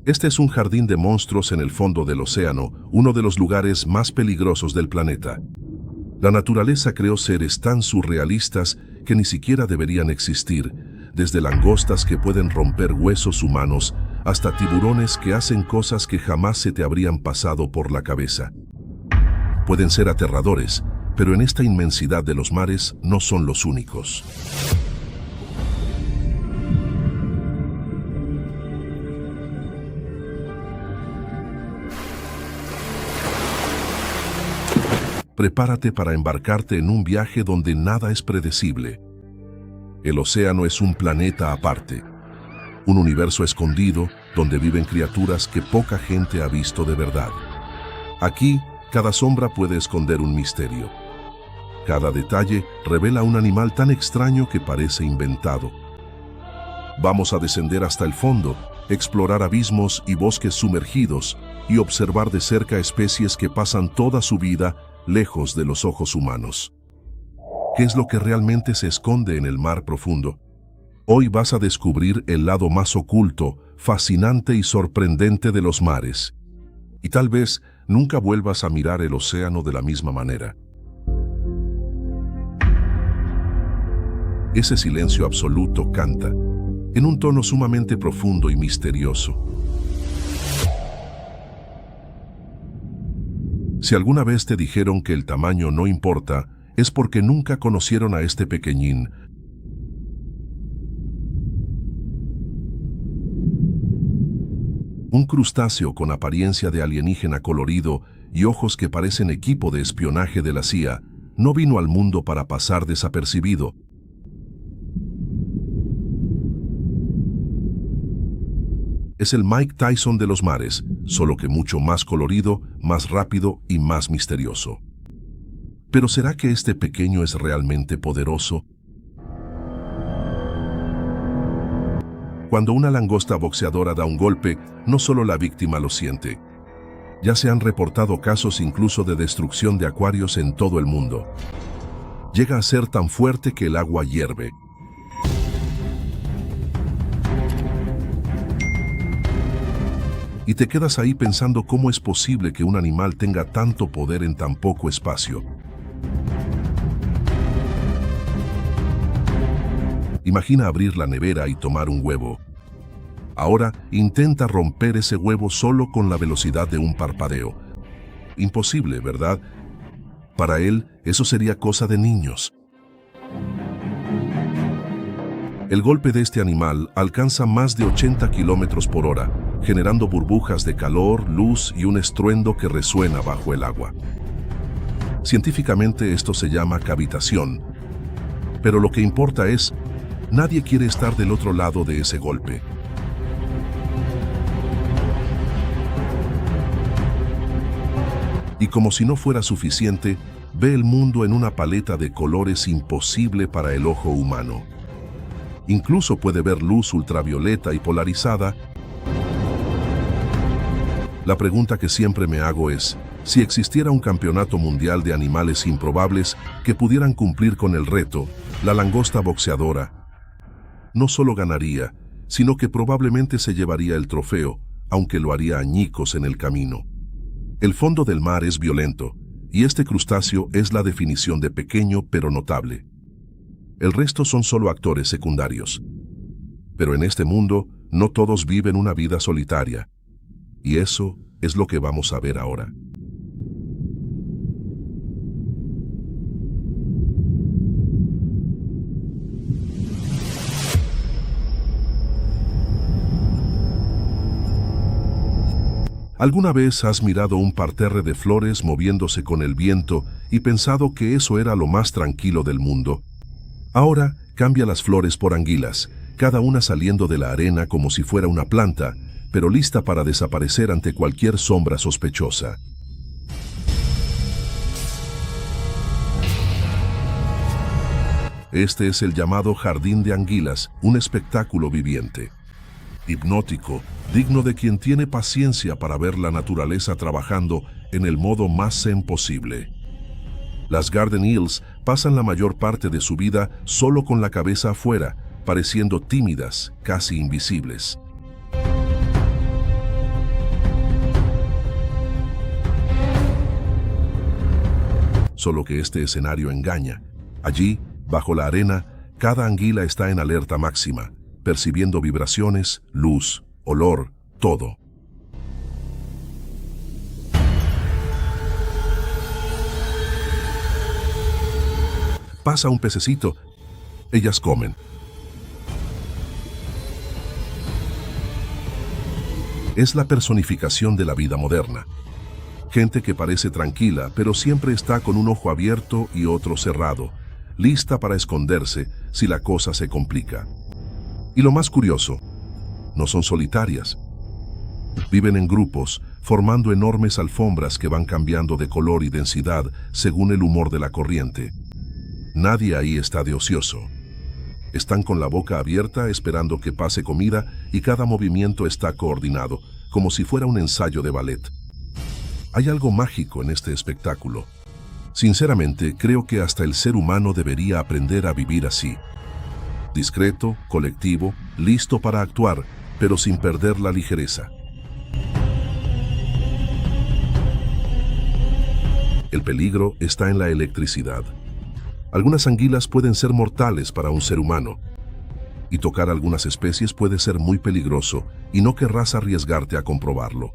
Este es un jardín de monstruos en el fondo del océano, uno de los lugares más peligrosos del planeta. La naturaleza creó seres tan surrealistas que ni siquiera deberían existir, desde langostas que pueden romper huesos humanos hasta tiburones que hacen cosas que jamás se te habrían pasado por la cabeza. Pueden ser aterradores, pero en esta inmensidad de los mares no son los únicos. Prepárate para embarcarte en un viaje donde nada es predecible. El océano es un planeta aparte, un universo escondido donde viven criaturas que poca gente ha visto de verdad. Aquí, cada sombra puede esconder un misterio. Cada detalle revela un animal tan extraño que parece inventado. Vamos a descender hasta el fondo, explorar abismos y bosques sumergidos y observar de cerca especies que pasan toda su vida lejos de los ojos humanos. ¿Qué es lo que realmente se esconde en el mar profundo? Hoy vas a descubrir el lado más oculto, fascinante y sorprendente de los mares. Y tal vez nunca vuelvas a mirar el océano de la misma manera. Ese silencio absoluto canta, en un tono sumamente profundo y misterioso. Si alguna vez te dijeron que el tamaño no importa, es porque nunca conocieron a este pequeñín. Un crustáceo con apariencia de alienígena colorido y ojos que parecen equipo de espionaje de la CIA, no vino al mundo para pasar desapercibido. Es el Mike Tyson de los mares, solo que mucho más colorido, más rápido y más misterioso. ¿Pero será que este pequeño es realmente poderoso? Cuando una langosta boxeadora da un golpe, no solo la víctima lo siente. Ya se han reportado casos incluso de destrucción de acuarios en todo el mundo. Llega a ser tan fuerte que el agua hierve. Y te quedas ahí pensando cómo es posible que un animal tenga tanto poder en tan poco espacio. Imagina abrir la nevera y tomar un huevo. Ahora intenta romper ese huevo solo con la velocidad de un parpadeo. Imposible, ¿verdad? Para él, eso sería cosa de niños. El golpe de este animal alcanza más de 80 kilómetros por hora, generando burbujas de calor, luz y un estruendo que resuena bajo el agua. Científicamente esto se llama cavitación, pero lo que importa es, nadie quiere estar del otro lado de ese golpe. Y como si no fuera suficiente, ve el mundo en una paleta de colores imposible para el ojo humano. Incluso puede ver luz ultravioleta y polarizada. La pregunta que siempre me hago es, si existiera un campeonato mundial de animales improbables que pudieran cumplir con el reto, la langosta boxeadora no solo ganaría, sino que probablemente se llevaría el trofeo, aunque lo haría añicos en el camino. El fondo del mar es violento, y este crustáceo es la definición de pequeño pero notable. El resto son solo actores secundarios. Pero en este mundo, no todos viven una vida solitaria. Y eso es lo que vamos a ver ahora. ¿Alguna vez has mirado un parterre de flores moviéndose con el viento y pensado que eso era lo más tranquilo del mundo? Ahora cambia las flores por anguilas, cada una saliendo de la arena como si fuera una planta, pero lista para desaparecer ante cualquier sombra sospechosa. Este es el llamado Jardín de Anguilas, un espectáculo viviente. Hipnótico, digno de quien tiene paciencia para ver la naturaleza trabajando en el modo más zen posible. Las Garden Eels pasan la mayor parte de su vida solo con la cabeza afuera, pareciendo tímidas, casi invisibles. solo que este escenario engaña. Allí, bajo la arena, cada anguila está en alerta máxima, percibiendo vibraciones, luz, olor, todo. Pasa un pececito, ellas comen. Es la personificación de la vida moderna. Gente que parece tranquila, pero siempre está con un ojo abierto y otro cerrado, lista para esconderse si la cosa se complica. Y lo más curioso, no son solitarias. Viven en grupos, formando enormes alfombras que van cambiando de color y densidad según el humor de la corriente. Nadie ahí está de ocioso. Están con la boca abierta esperando que pase comida y cada movimiento está coordinado, como si fuera un ensayo de ballet. Hay algo mágico en este espectáculo. Sinceramente, creo que hasta el ser humano debería aprender a vivir así. Discreto, colectivo, listo para actuar, pero sin perder la ligereza. El peligro está en la electricidad. Algunas anguilas pueden ser mortales para un ser humano. Y tocar algunas especies puede ser muy peligroso y no querrás arriesgarte a comprobarlo.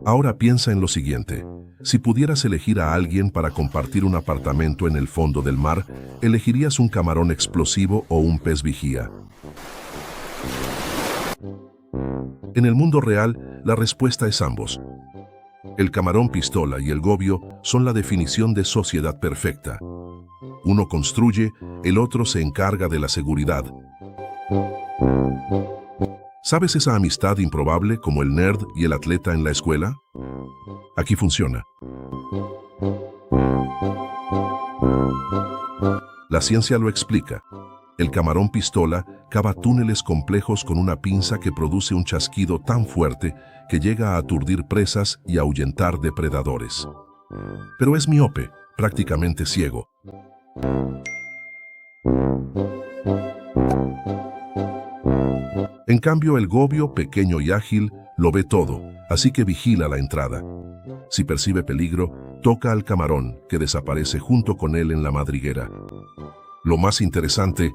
Ahora piensa en lo siguiente. Si pudieras elegir a alguien para compartir un apartamento en el fondo del mar, ¿elegirías un camarón explosivo o un pez vigía? En el mundo real, la respuesta es ambos. El camarón pistola y el gobio son la definición de sociedad perfecta. Uno construye, el otro se encarga de la seguridad. ¿Sabes esa amistad improbable como el nerd y el atleta en la escuela? Aquí funciona. La ciencia lo explica. El camarón pistola cava túneles complejos con una pinza que produce un chasquido tan fuerte que llega a aturdir presas y ahuyentar depredadores. Pero es miope, prácticamente ciego. En cambio, el gobio, pequeño y ágil, lo ve todo, así que vigila la entrada. Si percibe peligro, toca al camarón, que desaparece junto con él en la madriguera. Lo más interesante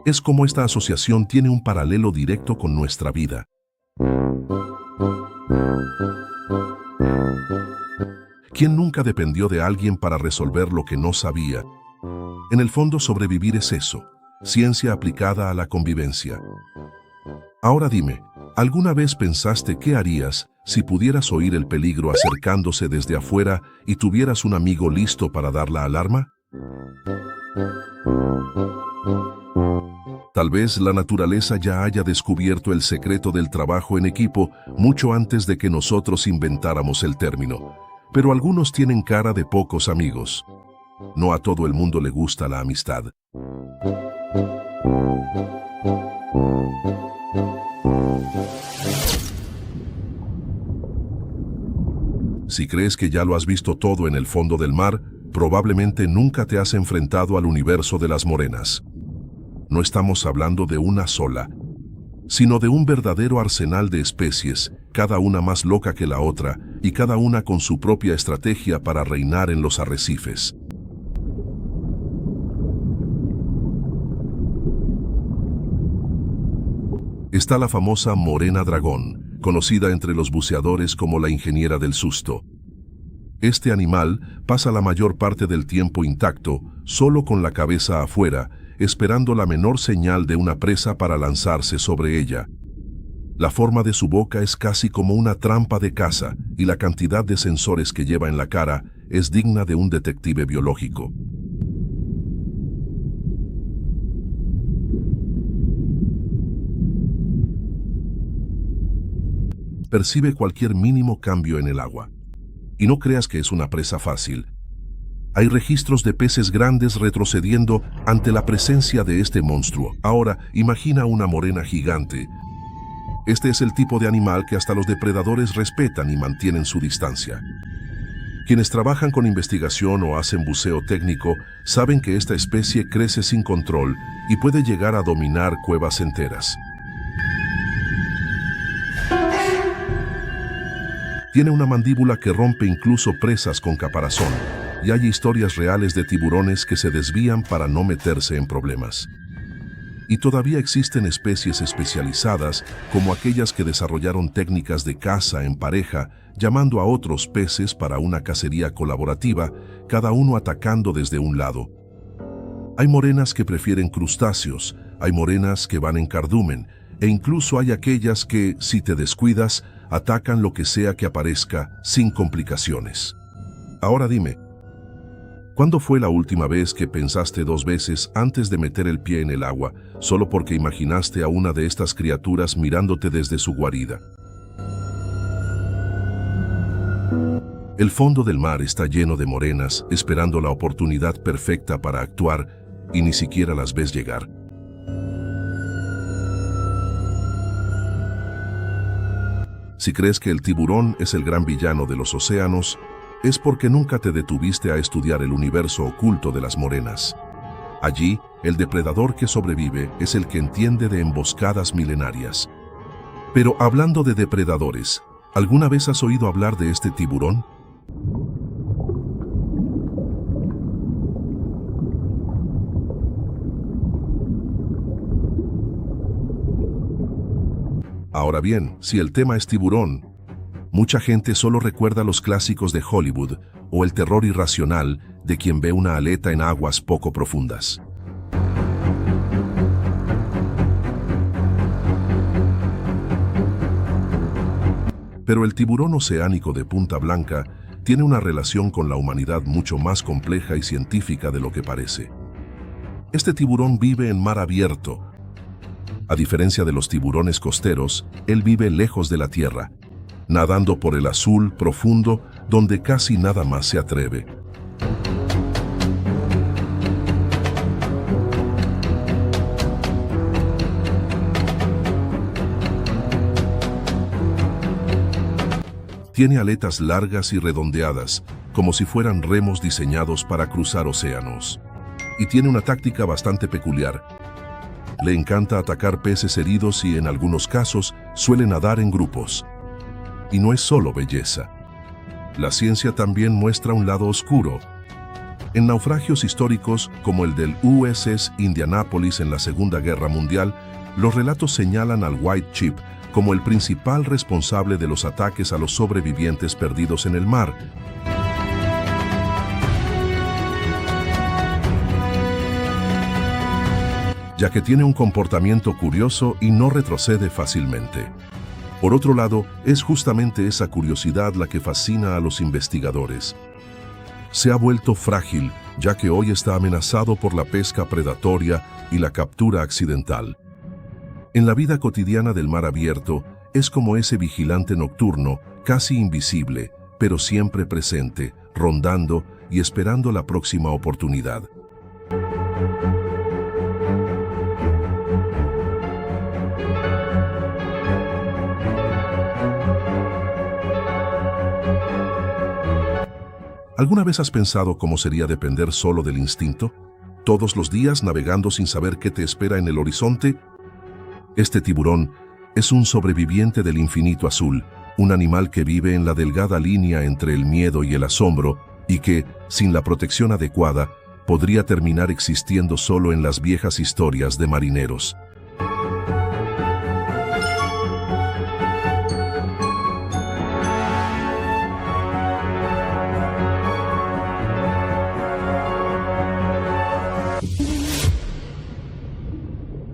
es cómo esta asociación tiene un paralelo directo con nuestra vida. ¿Quién nunca dependió de alguien para resolver lo que no sabía? En el fondo, sobrevivir es eso, ciencia aplicada a la convivencia. Ahora dime, ¿alguna vez pensaste qué harías si pudieras oír el peligro acercándose desde afuera y tuvieras un amigo listo para dar la alarma? Tal vez la naturaleza ya haya descubierto el secreto del trabajo en equipo mucho antes de que nosotros inventáramos el término. Pero algunos tienen cara de pocos amigos. No a todo el mundo le gusta la amistad. Si crees que ya lo has visto todo en el fondo del mar, probablemente nunca te has enfrentado al universo de las morenas. No estamos hablando de una sola, sino de un verdadero arsenal de especies, cada una más loca que la otra, y cada una con su propia estrategia para reinar en los arrecifes. Está la famosa morena dragón, conocida entre los buceadores como la ingeniera del susto. Este animal pasa la mayor parte del tiempo intacto, solo con la cabeza afuera, esperando la menor señal de una presa para lanzarse sobre ella. La forma de su boca es casi como una trampa de caza, y la cantidad de sensores que lleva en la cara es digna de un detective biológico. Percibe cualquier mínimo cambio en el agua. Y no creas que es una presa fácil. Hay registros de peces grandes retrocediendo ante la presencia de este monstruo. Ahora, imagina una morena gigante. Este es el tipo de animal que hasta los depredadores respetan y mantienen su distancia. Quienes trabajan con investigación o hacen buceo técnico saben que esta especie crece sin control y puede llegar a dominar cuevas enteras. Tiene una mandíbula que rompe incluso presas con caparazón, y hay historias reales de tiburones que se desvían para no meterse en problemas. Y todavía existen especies especializadas, como aquellas que desarrollaron técnicas de caza en pareja, llamando a otros peces para una cacería colaborativa, cada uno atacando desde un lado. Hay morenas que prefieren crustáceos, hay morenas que van en cardumen, e incluso hay aquellas que, si te descuidas, atacan lo que sea que aparezca, sin complicaciones. Ahora dime, ¿cuándo fue la última vez que pensaste 2 veces antes de meter el pie en el agua, solo porque imaginaste a una de estas criaturas mirándote desde su guarida? El fondo del mar está lleno de morenas, esperando la oportunidad perfecta para actuar, y ni siquiera las ves llegar. Si crees que el tiburón es el gran villano de los océanos, es porque nunca te detuviste a estudiar el universo oculto de las morenas. Allí, el depredador que sobrevive es el que entiende de emboscadas milenarias. Pero hablando de depredadores, ¿alguna vez has oído hablar de este tiburón? Ahora bien, si el tema es tiburón, mucha gente solo recuerda los clásicos de Hollywood o el terror irracional de quien ve una aleta en aguas poco profundas. Pero el tiburón oceánico de Punta Blanca tiene una relación con la humanidad mucho más compleja y científica de lo que parece. Este tiburón vive en mar abierto. A diferencia de los tiburones costeros, él vive lejos de la tierra, nadando por el azul profundo donde casi nada más se atreve. Tiene aletas largas y redondeadas, como si fueran remos diseñados para cruzar océanos. Y tiene una táctica bastante peculiar. Le encanta atacar peces heridos y en algunos casos suele nadar en grupos. Y no es solo belleza. La ciencia también muestra un lado oscuro. En naufragios históricos como el del USS Indianapolis en la Segunda Guerra Mundial, los relatos señalan al White Chip como el principal responsable de los ataques a los sobrevivientes perdidos en el mar. Ya que tiene un comportamiento curioso y no retrocede fácilmente. Por otro lado, es justamente esa curiosidad la que fascina a los investigadores. Se ha vuelto frágil, ya que hoy está amenazado por la pesca predatoria y la captura accidental. En la vida cotidiana del mar abierto, es como ese vigilante nocturno, casi invisible, pero siempre presente, rondando y esperando la próxima oportunidad. ¿Alguna vez has pensado cómo sería depender solo del instinto? Todos los días navegando sin saber qué te espera en el horizonte. Este tiburón es un sobreviviente del infinito azul, un animal que vive en la delgada línea entre el miedo y el asombro y que, sin la protección adecuada, podría terminar existiendo solo en las viejas historias de marineros.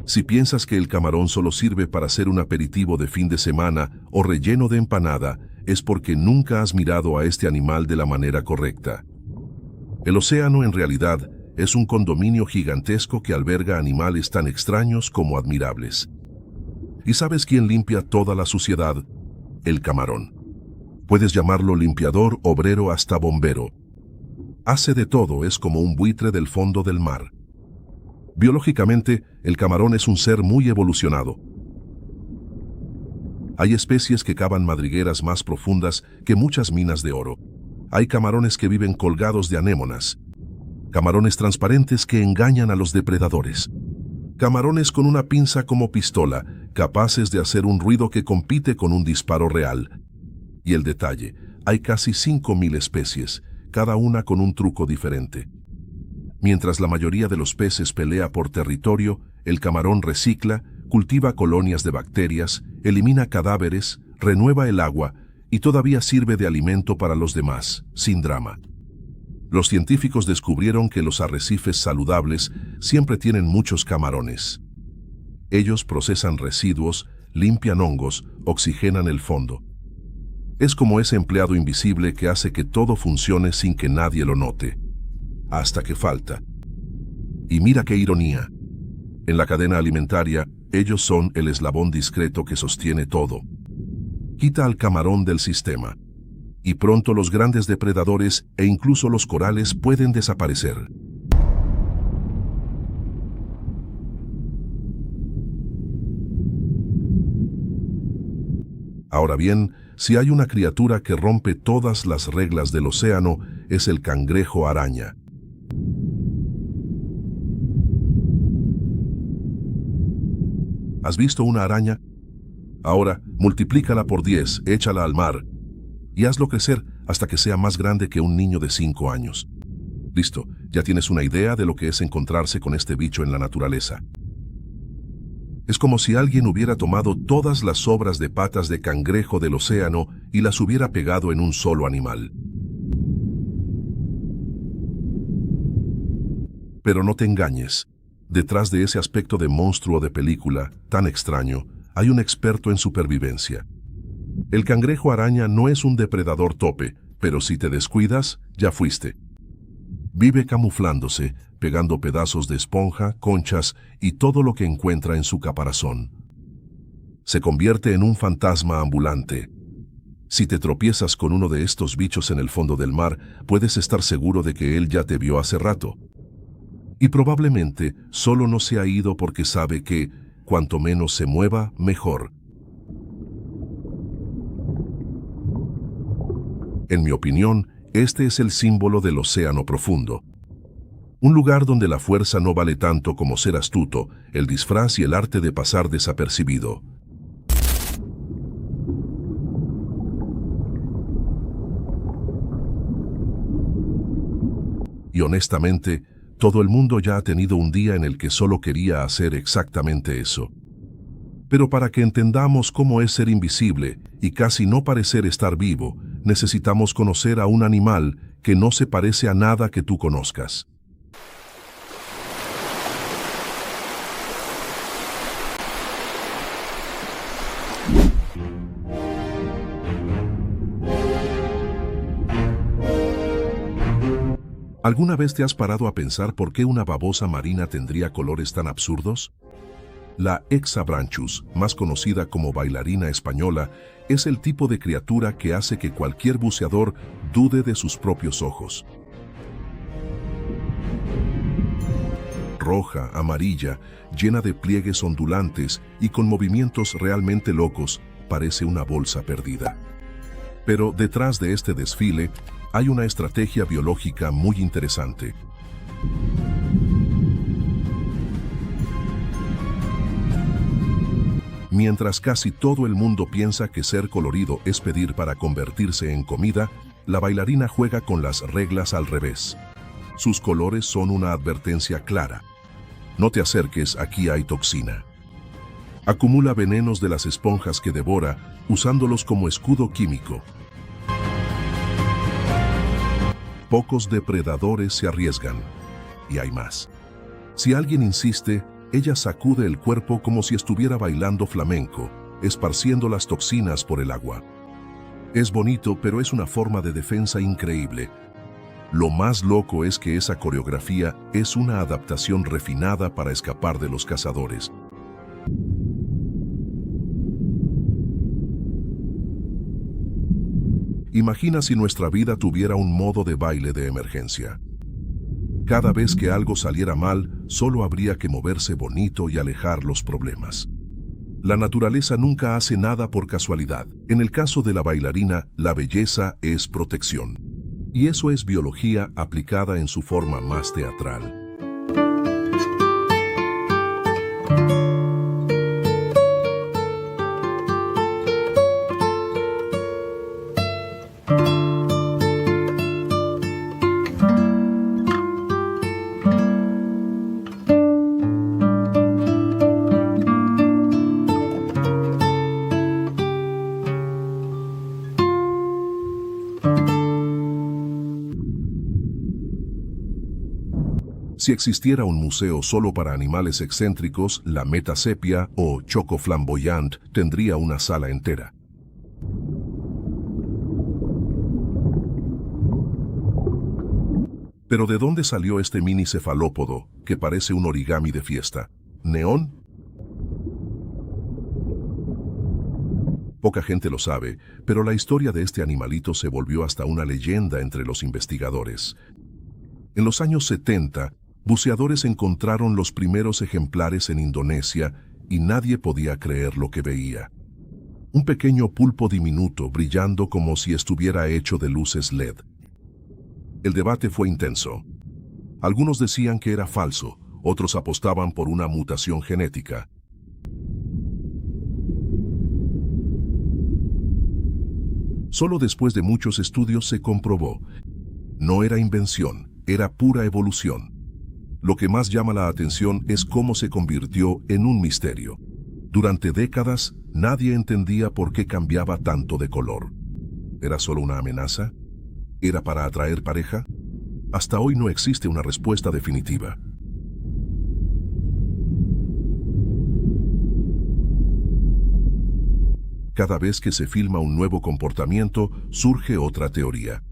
Si piensas que el camarón solo sirve para hacer un aperitivo de fin de semana o relleno de empanada, es porque nunca has mirado a este animal de la manera correcta. El océano, en realidad, es un condominio gigantesco que alberga animales tan extraños como admirables. ¿Y sabes quién limpia toda la suciedad? El camarón. Puedes llamarlo limpiador, obrero, hasta bombero. Hace de todo, es como un buitre del fondo del mar. Biológicamente, el camarón es un ser muy evolucionado. Hay especies que cavan madrigueras más profundas que muchas minas de oro. Hay camarones que viven colgados de anémonas. Camarones transparentes que engañan a los depredadores. Camarones con una pinza como pistola, capaces de hacer un ruido que compite con un disparo real. Y el detalle, hay casi 5.000 especies, cada una con un truco diferente. Mientras la mayoría de los peces pelea por territorio, el camarón recicla, cultiva colonias de bacterias, elimina cadáveres, renueva el agua y todavía sirve de alimento para los demás, sin drama. Los científicos descubrieron que los arrecifes saludables siempre tienen muchos camarones. Ellos procesan residuos, limpian hongos, oxigenan el fondo. Es como ese empleado invisible que hace que todo funcione sin que nadie lo note. Hasta que falta. Y mira qué ironía. En la cadena alimentaria, ellos son el eslabón discreto que sostiene todo. Quita al camarón del sistema. Y pronto los grandes depredadores e incluso los corales pueden desaparecer. Ahora bien, si hay una criatura que rompe todas las reglas del océano, es el cangrejo araña. ¿Has visto una araña? Ahora, multiplícala por 10, échala al mar y hazlo crecer hasta que sea más grande que un niño de 5 años. Listo, ya tienes una idea de lo que es encontrarse con este bicho en la naturaleza. Es como si alguien hubiera tomado todas las sobras de patas de cangrejo del océano y las hubiera pegado en un solo animal. Pero no te engañes. Detrás de ese aspecto de monstruo de película, tan extraño, hay un experto en supervivencia. El cangrejo araña no es un depredador tope, pero si te descuidas, ya fuiste. Vive camuflándose, pegando pedazos de esponja, conchas y todo lo que encuentra en su caparazón. Se convierte en un fantasma ambulante. Si te tropiezas con uno de estos bichos en el fondo del mar, puedes estar seguro de que él ya te vio hace rato. Y probablemente solo no se ha ido porque sabe que, cuanto menos se mueva, mejor. En mi opinión, este es el símbolo del océano profundo. Un lugar donde la fuerza no vale tanto como ser astuto, el disfraz y el arte de pasar desapercibido. Y honestamente, todo el mundo ya ha tenido un día en el que solo quería hacer exactamente eso. Pero para que entendamos cómo es ser invisible y casi no parecer estar vivo, necesitamos conocer a un animal que no se parece a nada que tú conozcas. ¿Alguna vez te has parado a pensar por qué una babosa marina tendría colores tan absurdos? La Hexabranchus, más conocida como bailarina española, es el tipo de criatura que hace que cualquier buceador dude de sus propios ojos. Roja, amarilla, llena de pliegues ondulantes y con movimientos realmente locos, parece una bolsa perdida. Pero detrás de este desfile, hay una estrategia biológica muy interesante. Mientras casi todo el mundo piensa que ser colorido es pedir para convertirse en comida, la bailarina juega con las reglas al revés. Sus colores son una advertencia clara. No te acerques, aquí hay toxina. Acumula venenos de las esponjas que devora, usándolos como escudo químico. Pocos depredadores se arriesgan. Y hay más. Si alguien insiste, ella sacude el cuerpo como si estuviera bailando flamenco, esparciendo las toxinas por el agua. Es bonito, pero es una forma de defensa increíble. Lo más loco es que esa coreografía es una adaptación refinada para escapar de los cazadores. Imagina si nuestra vida tuviera un modo de baile de emergencia. Cada vez que algo saliera mal, solo habría que moverse bonito y alejar los problemas. La naturaleza nunca hace nada por casualidad. En el caso de la bailarina, la belleza es protección. Y eso es biología aplicada en su forma más teatral. Si existiera un museo solo para animales excéntricos, la Metasepia o Choco Flamboyant tendría una sala entera. Pero ¿de dónde salió este mini cefalópodo que parece un origami de fiesta? ¿Neón? Poca gente lo sabe, pero la historia de este animalito se volvió hasta una leyenda entre los investigadores. En los años 70, buceadores encontraron los primeros ejemplares en Indonesia y nadie podía creer lo que veía. Un pequeño pulpo diminuto brillando como si estuviera hecho de luces LED. El debate fue intenso. Algunos decían que era falso, otros apostaban por una mutación genética. Solo después de muchos estudios se comprobó. No era invención, era pura evolución. Lo que más llama la atención es cómo se convirtió en un misterio. Durante décadas, nadie entendía por qué cambiaba tanto de color. ¿Era solo una amenaza? ¿Era para atraer pareja? Hasta hoy no existe una respuesta definitiva. Cada vez que se filma un nuevo comportamiento, surge otra teoría.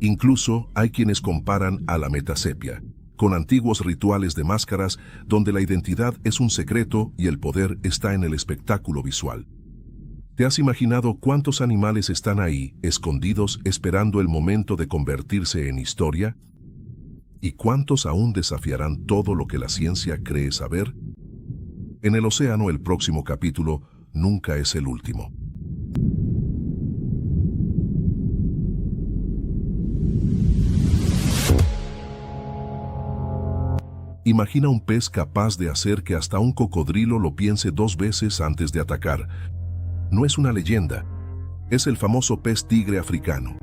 Incluso hay quienes comparan a la Metasepia con antiguos rituales de máscaras donde la identidad es un secreto y el poder está en el espectáculo visual. ¿Te has imaginado cuántos animales están ahí, escondidos, esperando el momento de convertirse en historia? ¿Y cuántos aún desafiarán todo lo que la ciencia cree saber? En el océano, el próximo capítulo nunca es el último. Imagina un pez capaz de hacer que hasta un cocodrilo lo piense 2 veces antes de atacar. No es una leyenda, es el famoso pez tigre africano.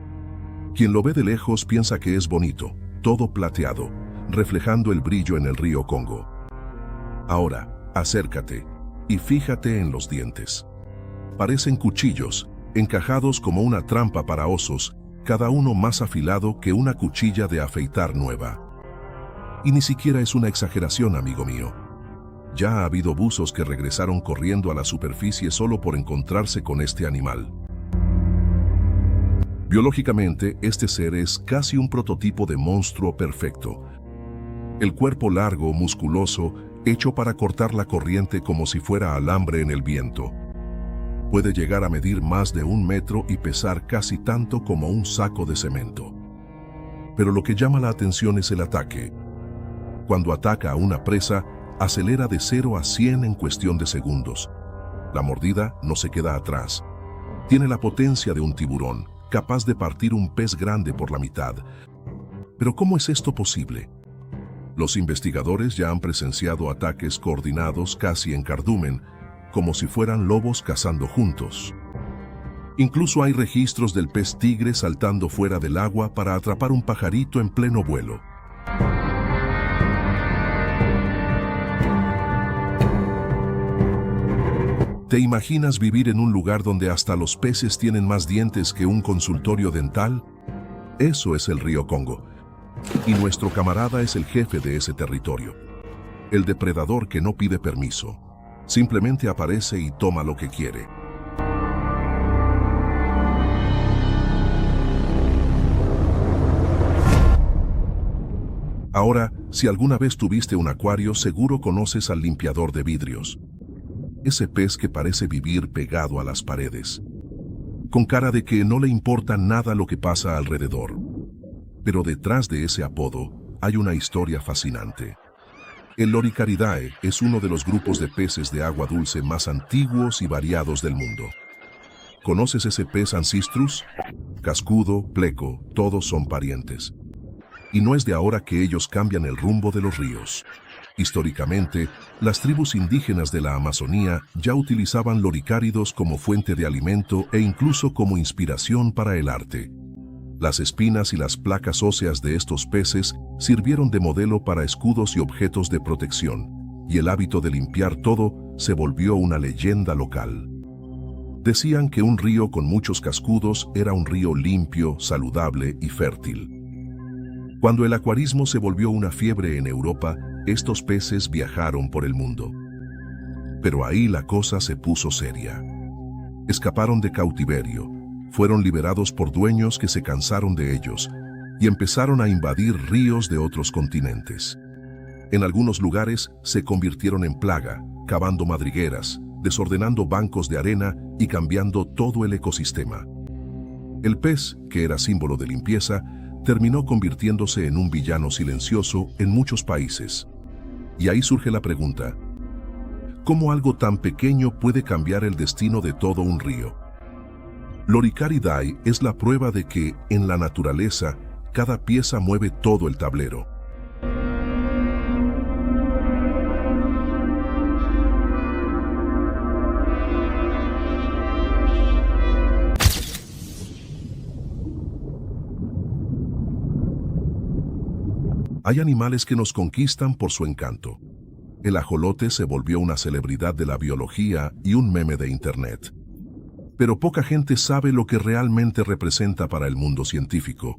Quien lo ve de lejos piensa que es bonito, todo plateado, reflejando el brillo en el río Congo. Ahora, acércate y fíjate en los dientes. Parecen cuchillos, encajados como una trampa para osos, cada uno más afilado que una cuchilla de afeitar nueva. Y ni siquiera es una exageración, amigo mío. Ya ha habido buzos que regresaron corriendo a la superficie solo por encontrarse con este animal. Biológicamente, este ser es casi un prototipo de monstruo perfecto. El cuerpo largo, musculoso, hecho para cortar la corriente como si fuera alambre en el viento. Puede llegar a medir más de 1 metro y pesar casi tanto como un saco de cemento. Pero lo que llama la atención es el ataque. Cuando ataca a una presa, acelera de 0 a 100 en cuestión de segundos. La mordida no se queda atrás. Tiene la potencia de un tiburón, capaz de partir un pez grande por la mitad. Pero ¿cómo es esto posible? Los investigadores ya han presenciado ataques coordinados casi en cardumen, como si fueran lobos cazando juntos. Incluso hay registros del pez tigre saltando fuera del agua para atrapar un pajarito en pleno vuelo. ¿Te imaginas vivir en un lugar donde hasta los peces tienen más dientes que un consultorio dental? Eso es el río Congo. Y nuestro camarada es el jefe de ese territorio. El depredador que no pide permiso. Simplemente aparece y toma lo que quiere. Ahora, si alguna vez tuviste un acuario, seguro conoces al limpiador de vidrios. Ese pez que parece vivir pegado a las paredes, con cara de que no le importa nada lo que pasa alrededor. Pero detrás de ese apodo hay una historia fascinante. El Loricaridae es uno de los grupos de peces de agua dulce más antiguos y variados del mundo. ¿Conoces ese pez Ancistrus? Cascudo, pleco, todos son parientes. Y no es de ahora que ellos cambian el rumbo de los ríos. Históricamente, las tribus indígenas de la Amazonía ya utilizaban loricáridos como fuente de alimento e incluso como inspiración para el arte. Las espinas y las placas óseas de estos peces sirvieron de modelo para escudos y objetos de protección, y el hábito de limpiar todo se volvió una leyenda local. Decían que un río con muchos cascudos era un río limpio, saludable y fértil. Cuando el acuarismo se volvió una fiebre en Europa, estos peces viajaron por el mundo. Pero ahí la cosa se puso seria. Escaparon de cautiverio, fueron liberados por dueños que se cansaron de ellos y empezaron a invadir ríos de otros continentes. En algunos lugares se convirtieron en plaga, cavando madrigueras, desordenando bancos de arena y cambiando todo el ecosistema. El pez, que era símbolo de limpieza, terminó convirtiéndose en un villano silencioso en muchos países. Y ahí surge la pregunta: ¿cómo algo tan pequeño puede cambiar el destino de todo un río? Loricariidae es la prueba de que, en la naturaleza, cada pieza mueve todo el tablero. Hay animales que nos conquistan por su encanto. El ajolote se volvió una celebridad de la biología y un meme de Internet. Pero poca gente sabe lo que realmente representa para el mundo científico.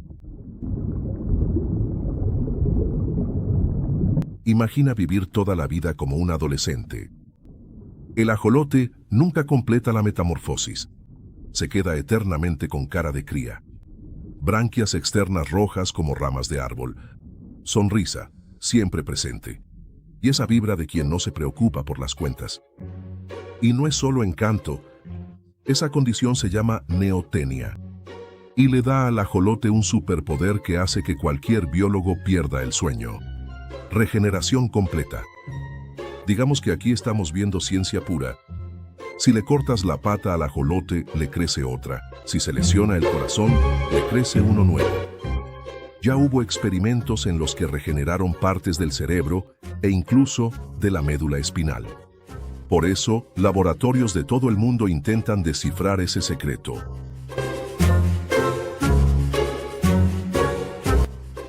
Imagina vivir toda la vida como un adolescente. El ajolote nunca completa la metamorfosis. Se queda eternamente con cara de cría. Branquias externas rojas como ramas de árbol. Sonrisa, siempre presente. Y esa vibra de quien no se preocupa por las cuentas. Y no es solo encanto. Esa condición se llama neotenia. Y le da al ajolote un superpoder que hace que cualquier biólogo pierda el sueño. Regeneración completa. Digamos que aquí estamos viendo ciencia pura. Si le cortas la pata al ajolote, le crece otra. Si se lesiona el corazón, le crece uno nuevo. Ya hubo experimentos en los que regeneraron partes del cerebro e incluso de la médula espinal. Por eso, laboratorios de todo el mundo intentan descifrar ese secreto.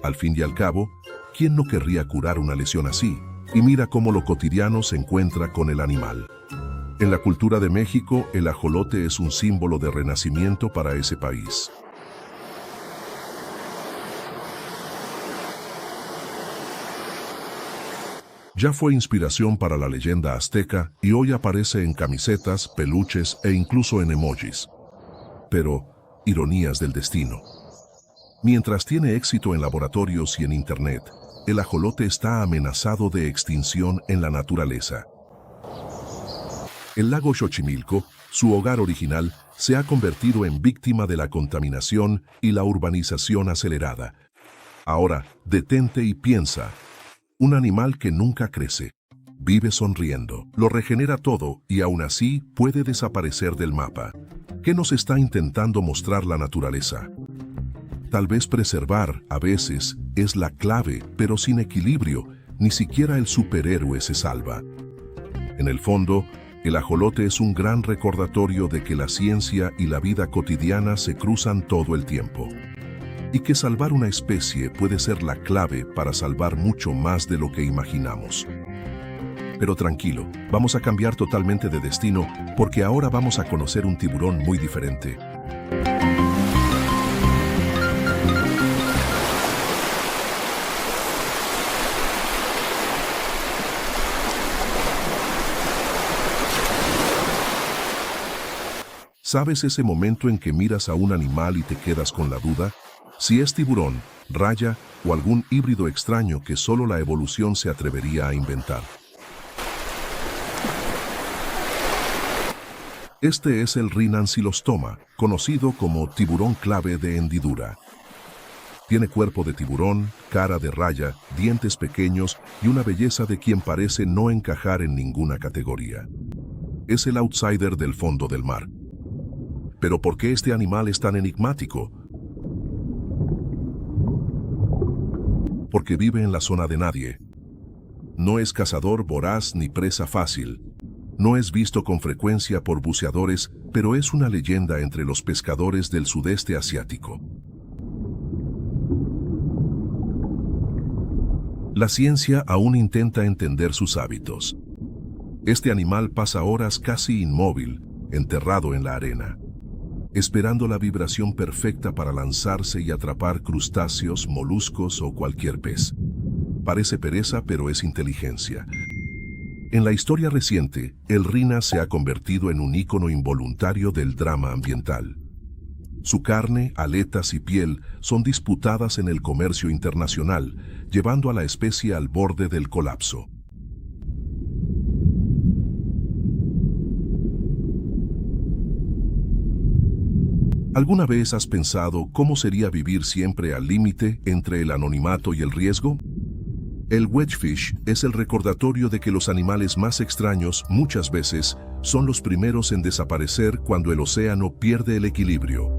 Al fin y al cabo, ¿quién no querría curar una lesión así? Y mira cómo lo cotidiano se encuentra con el animal. En la cultura de México, el ajolote es un símbolo de renacimiento para ese país. Ya fue inspiración para la leyenda azteca y hoy aparece en camisetas, peluches e incluso en emojis. Pero, ironías del destino. Mientras tiene éxito en laboratorios y en Internet, el ajolote está amenazado de extinción en la naturaleza. El lago Xochimilco, su hogar original, se ha convertido en víctima de la contaminación y la urbanización acelerada. Ahora, detente y piensa. Un animal que nunca crece, vive sonriendo, lo regenera todo y aún así puede desaparecer del mapa. ¿Qué nos está intentando mostrar la naturaleza? Tal vez preservar, a veces, es la clave, pero sin equilibrio, ni siquiera el superhéroe se salva. En el fondo, el ajolote es un gran recordatorio de que la ciencia y la vida cotidiana se cruzan todo el tiempo. Y que salvar una especie puede ser la clave para salvar mucho más de lo que imaginamos. Pero tranquilo, vamos a cambiar totalmente de destino porque ahora vamos a conocer un tiburón muy diferente. ¿Sabes ese momento en que miras a un animal y te quedas con la duda? Si es tiburón, raya o algún híbrido extraño que solo la evolución se atrevería a inventar. Este es el Rhinancylostoma, conocido como tiburón clave de hendidura. Tiene cuerpo de tiburón, cara de raya, dientes pequeños y una belleza de quien parece no encajar en ninguna categoría. Es el outsider del fondo del mar. ¿Pero por qué este animal es tan enigmático? porque vive en la zona de nadie. No es cazador voraz ni presa fácil. No es visto con frecuencia por buceadores, pero es una leyenda entre los pescadores del sudeste asiático. La ciencia aún intenta entender sus hábitos. Este animal pasa horas casi inmóvil, enterrado en la arena, esperando la vibración perfecta para lanzarse y atrapar crustáceos, moluscos o cualquier pez. Parece pereza, pero es inteligencia. En la historia reciente, el rina se ha convertido en un ícono involuntario del drama ambiental. Su carne, aletas y piel son disputadas en el comercio internacional, llevando a la especie al borde del colapso. ¿Alguna vez has pensado cómo sería vivir siempre al límite entre el anonimato y el riesgo? El wedgefish es el recordatorio de que los animales más extraños muchas veces son los primeros en desaparecer cuando el océano pierde el equilibrio.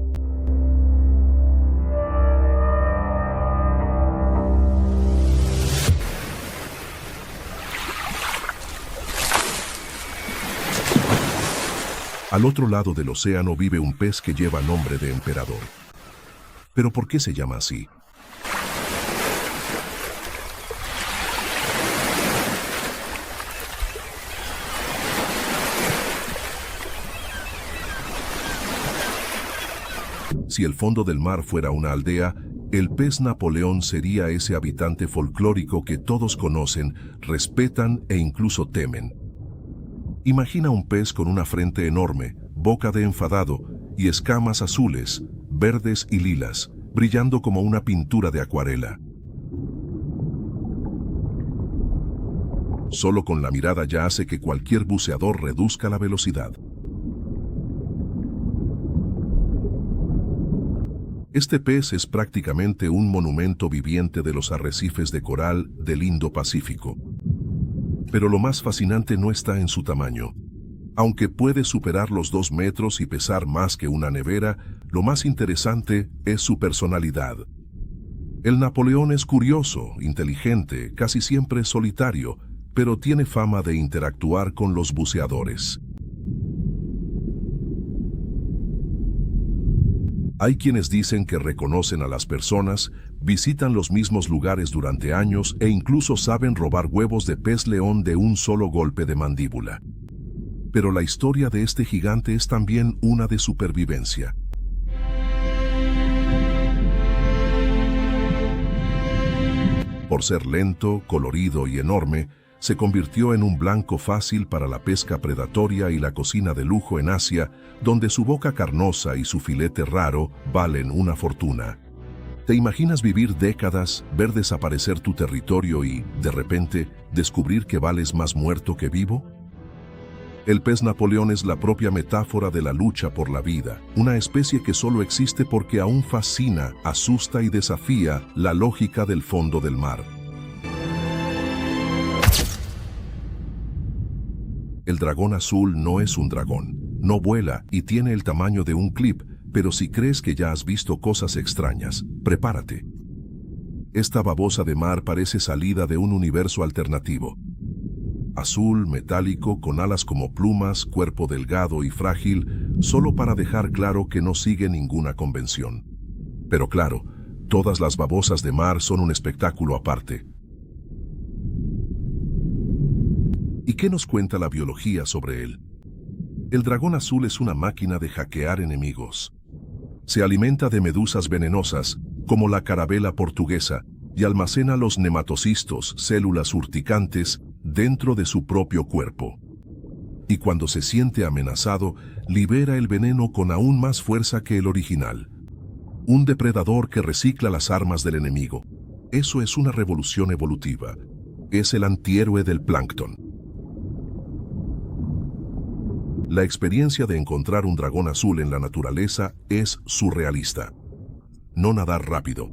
Al otro lado del océano vive un pez que lleva nombre de emperador. ¿Pero por qué se llama así? Si el fondo del mar fuera una aldea, el pez Napoleón sería ese habitante folclórico que todos conocen, respetan e incluso temen. Imagina un pez con una frente enorme, boca de enfadado y escamas azules, verdes y lilas, brillando como una pintura de acuarela. Solo con la mirada ya hace que cualquier buceador reduzca la velocidad. Este pez es prácticamente un monumento viviente de los arrecifes de coral del Indo-Pacífico. Pero lo más fascinante no está en su tamaño. Aunque puede superar los 2 metros y pesar más que una nevera, lo más interesante es su personalidad. El Napoleón es curioso, inteligente, casi siempre solitario, pero tiene fama de interactuar con los buceadores. Hay quienes dicen que reconocen a las personas, visitan los mismos lugares durante años e incluso saben robar huevos de pez león de un solo golpe de mandíbula. Pero la historia de este gigante es también una de supervivencia. Por ser lento, colorido y enorme, se convirtió en un blanco fácil para la pesca predatoria y la cocina de lujo en Asia, donde su boca carnosa y su filete raro valen una fortuna. ¿Te imaginas vivir décadas, ver desaparecer tu territorio y, de repente, descubrir que vales más muerto que vivo? El pez Napoleón es la propia metáfora de la lucha por la vida, una especie que solo existe porque aún fascina, asusta y desafía la lógica del fondo del mar. El dragón azul no es un dragón, no vuela y tiene el tamaño de un clip, pero si crees que ya has visto cosas extrañas, prepárate. Esta babosa de mar parece salida de un universo alternativo. Azul, metálico, con alas como plumas, cuerpo delgado y frágil, solo para dejar claro que no sigue ninguna convención. Pero claro, todas las babosas de mar son un espectáculo aparte. ¿Y qué nos cuenta la biología sobre él? El dragón azul es una máquina de hackear enemigos. Se alimenta de medusas venenosas, como la carabela portuguesa, y almacena los nematocistos, células urticantes, dentro de su propio cuerpo. Y cuando se siente amenazado, libera el veneno con aún más fuerza que el original. Un depredador que recicla las armas del enemigo. Eso es una revolución evolutiva. Es el antihéroe del plancton. La experiencia de encontrar un dragón azul en la naturaleza es surrealista. No nadar rápido.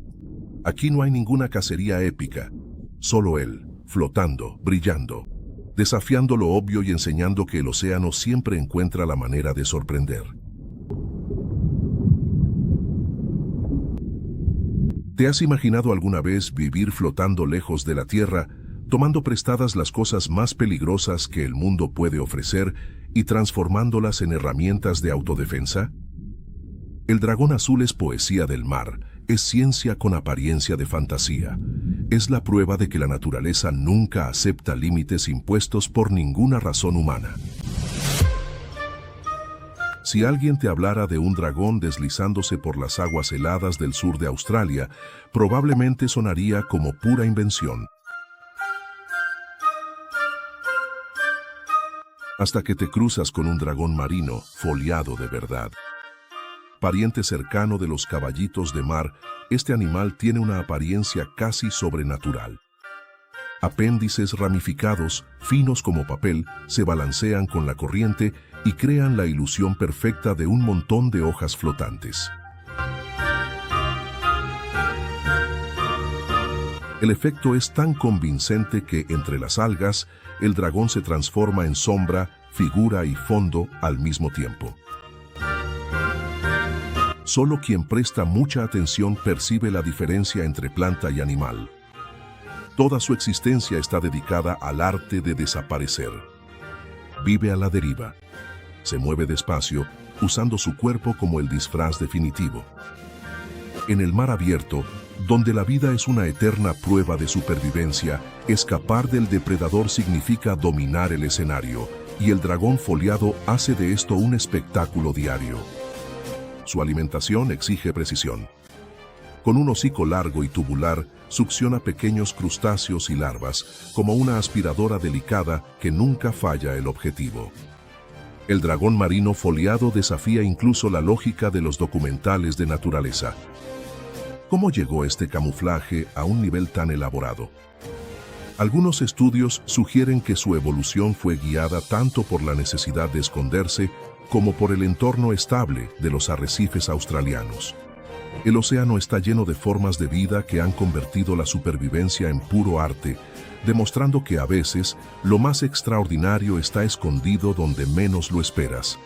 Aquí no hay ninguna cacería épica. Solo él, flotando, brillando, desafiando lo obvio y enseñando que el océano siempre encuentra la manera de sorprender. ¿Te has imaginado alguna vez vivir flotando lejos de la tierra, tomando prestadas las cosas más peligrosas que el mundo puede ofrecer y transformándolas en herramientas de autodefensa? El dragón azul es poesía del mar, es ciencia con apariencia de fantasía. Es la prueba de que la naturaleza nunca acepta límites impuestos por ninguna razón humana. Si alguien te hablara de un dragón deslizándose por las aguas heladas del sur de Australia, probablemente sonaría como pura invención. Hasta que te cruzas con un dragón marino foliado de verdad. Pariente cercano de los caballitos de mar, este animal tiene una apariencia casi sobrenatural. Apéndices ramificados, finos como papel, se balancean con la corriente y crean la ilusión perfecta de un montón de hojas flotantes. El efecto es tan convincente que entre las algas, el dragón se transforma en sombra, figura y fondo al mismo tiempo. Solo quien presta mucha atención percibe la diferencia entre planta y animal. Toda su existencia está dedicada al arte de desaparecer. Vive a la deriva. Se mueve despacio, usando su cuerpo como el disfraz definitivo. En el mar abierto, donde la vida es una eterna prueba de supervivencia, escapar del depredador significa dominar el escenario, y el dragón foliado hace de esto un espectáculo diario. Su alimentación exige precisión. Con un hocico largo y tubular, succiona pequeños crustáceos y larvas, como una aspiradora delicada que nunca falla el objetivo. El dragón marino foliado desafía incluso la lógica de los documentales de naturaleza. ¿Cómo llegó este camuflaje a un nivel tan elaborado? Algunos estudios sugieren que su evolución fue guiada tanto por la necesidad de esconderse como por el entorno estable de los arrecifes australianos. El océano está lleno de formas de vida que han convertido la supervivencia en puro arte, demostrando que a veces lo más extraordinario está escondido donde menos lo esperas.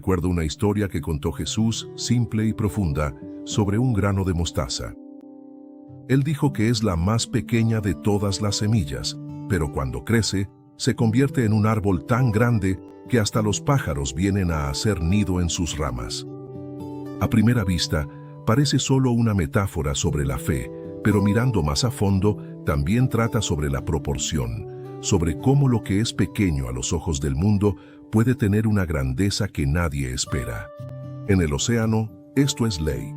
Recuerdo una historia que contó Jesús, simple y profunda, sobre un grano de mostaza. Él dijo que es la más pequeña de todas las semillas, pero cuando crece, se convierte en un árbol tan grande que hasta los pájaros vienen a hacer nido en sus ramas. A primera vista, parece solo una metáfora sobre la fe, pero mirando más a fondo, también trata sobre la proporción, sobre cómo lo que es pequeño a los ojos del mundo puede tener una grandeza que nadie espera. En el océano, esto es ley.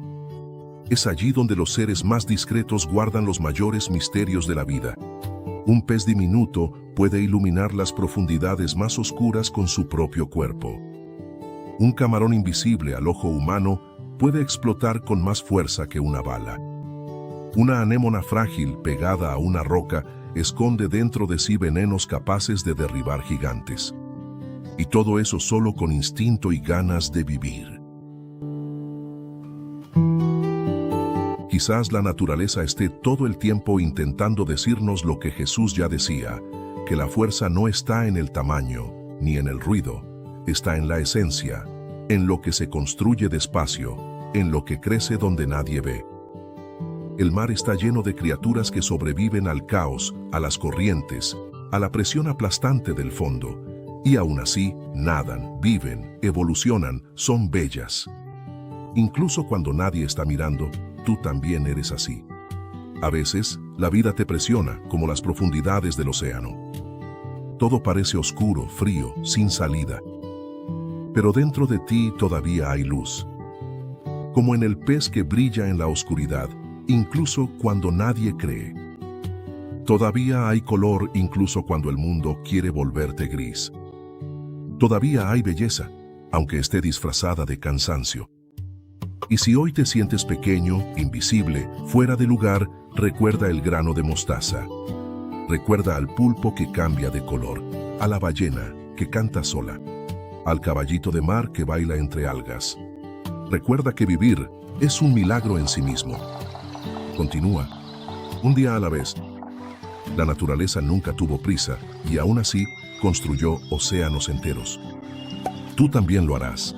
Es allí donde los seres más discretos guardan los mayores misterios de la vida. Un pez diminuto puede iluminar las profundidades más oscuras con su propio cuerpo. Un camarón invisible al ojo humano puede explotar con más fuerza que una bala. Una anémona frágil pegada a una roca esconde dentro de sí venenos capaces de derribar gigantes. Y todo eso solo con instinto y ganas de vivir. Quizás la naturaleza esté todo el tiempo intentando decirnos lo que Jesús ya decía, que la fuerza no está en el tamaño, ni en el ruido, está en la esencia, en lo que se construye despacio, en lo que crece donde nadie ve. El mar está lleno de criaturas que sobreviven al caos, a las corrientes, a la presión aplastante del fondo, y aún así nadan, viven, evolucionan, son bellas. Incluso cuando nadie está mirando, tú también eres así. A veces, la vida te presiona, como las profundidades del océano. Todo parece oscuro, frío, sin salida. Pero dentro de ti todavía hay luz. Como en el pez que brilla en la oscuridad, incluso cuando nadie cree. Todavía hay color incluso cuando el mundo quiere volverte gris. Todavía hay belleza, aunque esté disfrazada de cansancio. Y si hoy te sientes pequeño, invisible, fuera de lugar, recuerda el grano de mostaza. Recuerda al pulpo que cambia de color, a la ballena que canta sola, al caballito de mar que baila entre algas. Recuerda que vivir es un milagro en sí mismo. Continúa, un día a la vez. La naturaleza nunca tuvo prisa y aún así construyó océanos enteros. Tú también lo harás.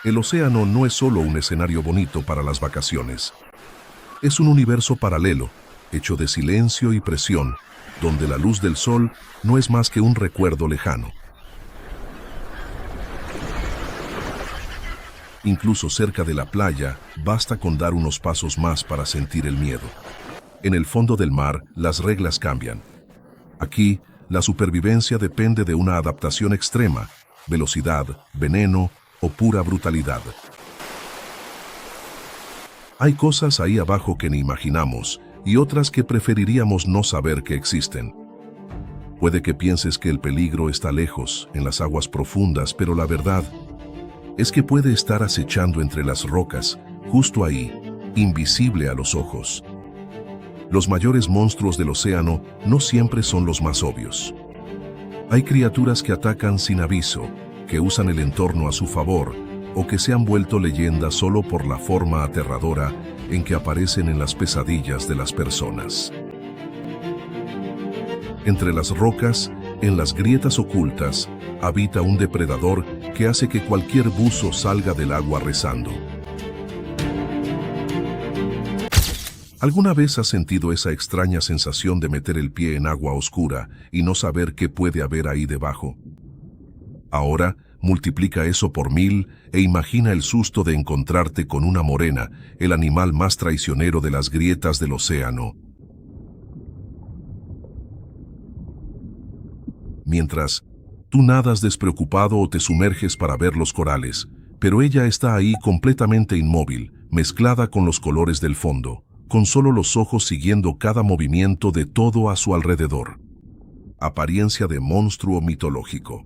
El océano no es solo un escenario bonito para las vacaciones. Es un universo paralelo, hecho de silencio y presión, donde la luz del sol no es más que un recuerdo lejano. Incluso cerca de la playa, basta con dar unos pasos más para sentir el miedo. En el fondo del mar, las reglas cambian. Aquí, la supervivencia depende de una adaptación extrema, velocidad, veneno o pura brutalidad. Hay cosas ahí abajo que ni imaginamos y otras que preferiríamos no saber que existen. Puede que pienses que el peligro está lejos, en las aguas profundas, pero la verdad es que puede estar acechando entre las rocas, justo ahí, invisible a los ojos. Los mayores monstruos del océano no siempre son los más obvios. Hay criaturas que atacan sin aviso, que usan el entorno a su favor, o que se han vuelto leyenda solo por la forma aterradora en que aparecen en las pesadillas de las personas. Entre las rocas, en las grietas ocultas, habita un depredador que hace que cualquier buzo salga del agua rezando. ¿Alguna vez has sentido esa extraña sensación de meter el pie en agua oscura y no saber qué puede haber ahí debajo? Ahora, multiplica eso por 1000 e imagina el susto de encontrarte con una morena, el animal más traicionero de las grietas del océano. Mientras, tú nadas despreocupado o te sumerges para ver los corales, pero ella está ahí completamente inmóvil, mezclada con los colores del fondo, con solo los ojos siguiendo cada movimiento de todo a su alrededor. Apariencia de monstruo mitológico.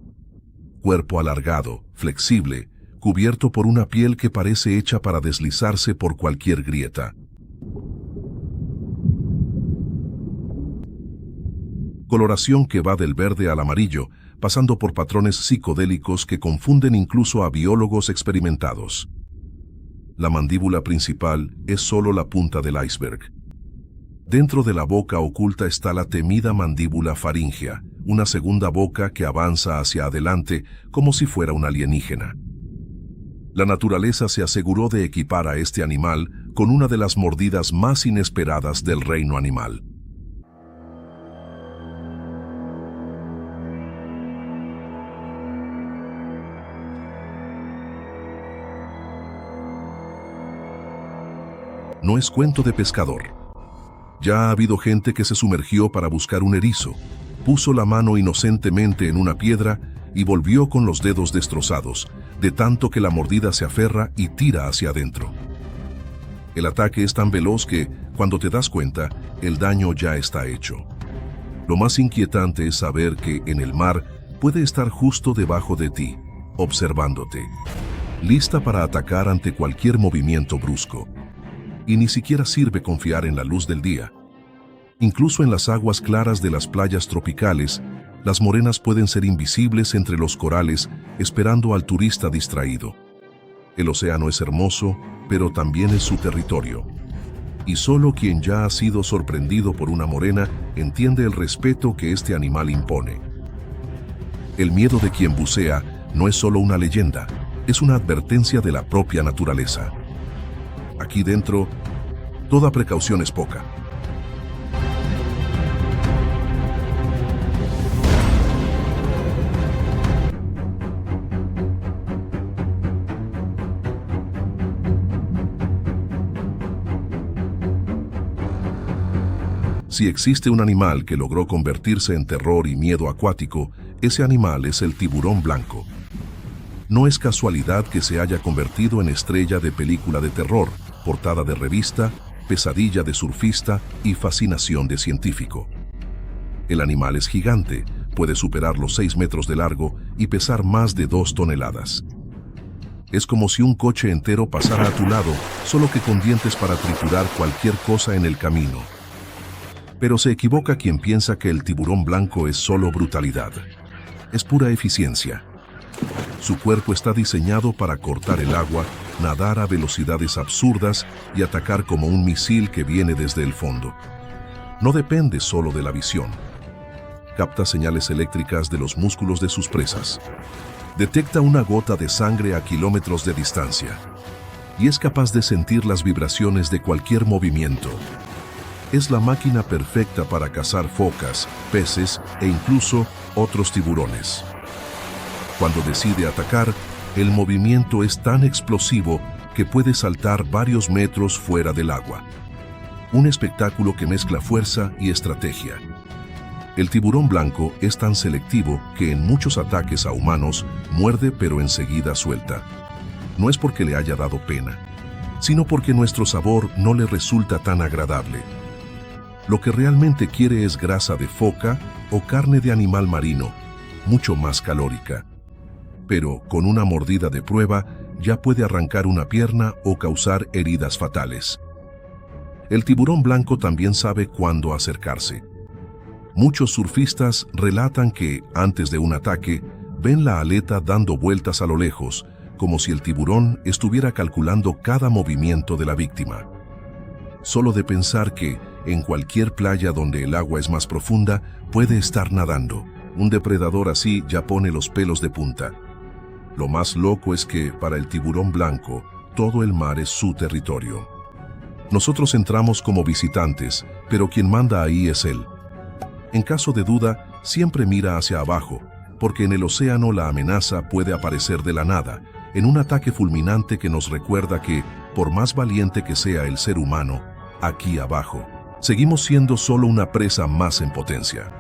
Cuerpo alargado, flexible, cubierto por una piel que parece hecha para deslizarse por cualquier grieta. Coloración que va del verde al amarillo, pasando por patrones psicodélicos que confunden incluso a biólogos experimentados. La mandíbula principal es solo la punta del iceberg. Dentro de la boca oculta está la temida mandíbula faríngea, una segunda boca que avanza hacia adelante como si fuera un alienígena. La naturaleza se aseguró de equipar a este animal con una de las mordidas más inesperadas del reino animal. No es cuento de pescador. Ya ha habido gente que se sumergió para buscar un erizo, puso la mano inocentemente en una piedra y volvió con los dedos destrozados, de tanto que la mordida se aferra y tira hacia adentro. El ataque es tan veloz que, cuando te das cuenta, el daño ya está hecho. Lo más inquietante es saber que en el mar puede estar justo debajo de ti, observándote, lista para atacar ante cualquier movimiento brusco. Y ni siquiera sirve confiar en la luz del día. Incluso en las aguas claras de las playas tropicales, las morenas pueden ser invisibles entre los corales, esperando al turista distraído. El océano es hermoso, pero también es su territorio. Y solo quien ya ha sido sorprendido por una morena entiende el respeto que este animal impone. El miedo de quien bucea no es solo una leyenda, es una advertencia de la propia naturaleza. Aquí dentro, toda precaución es poca. Si existe un animal que logró convertirse en terror y miedo acuático, ese animal es el tiburón blanco. No es casualidad que se haya convertido en estrella de película de terror, portada de revista, pesadilla de surfista y fascinación de científico. El animal es gigante, puede superar los 6 metros de largo y pesar más de 2 toneladas. Es como si un coche entero pasara a tu lado, solo que con dientes para triturar cualquier cosa en el camino. Pero se equivoca quien piensa que el tiburón blanco es solo brutalidad. Es pura eficiencia. Su cuerpo está diseñado para cortar el agua, nadar a velocidades absurdas y atacar como un misil que viene desde el fondo. No depende solo de la visión. Capta señales eléctricas de los músculos de sus presas. Detecta una gota de sangre a kilómetros de distancia. Y es capaz de sentir las vibraciones de cualquier movimiento. Es la máquina perfecta para cazar focas, peces e incluso otros tiburones. Cuando decide atacar, el movimiento es tan explosivo que puede saltar varios metros fuera del agua. Un espectáculo que mezcla fuerza y estrategia. El tiburón blanco es tan selectivo que en muchos ataques a humanos muerde pero enseguida suelta. No es porque le haya dado pena, sino porque nuestro sabor no le resulta tan agradable. Lo que realmente quiere es grasa de foca o carne de animal marino, mucho más calórica. Pero con una mordida de prueba ya puede arrancar una pierna o causar heridas fatales. El tiburón blanco también sabe cuándo acercarse. Muchos surfistas relatan que, antes de un ataque, ven la aleta dando vueltas a lo lejos, como si el tiburón estuviera calculando cada movimiento de la víctima. Solo de pensar que, en cualquier playa donde el agua es más profunda, puede estar nadando. Un depredador así ya pone los pelos de punta. Lo más loco es que, para el tiburón blanco, todo el mar es su territorio. Nosotros entramos como visitantes, pero quien manda ahí es él. En caso de duda, siempre mira hacia abajo, porque en el océano la amenaza puede aparecer de la nada, en un ataque fulminante que nos recuerda que, por más valiente que sea el ser humano, aquí abajo, seguimos siendo solo una presa más en potencia.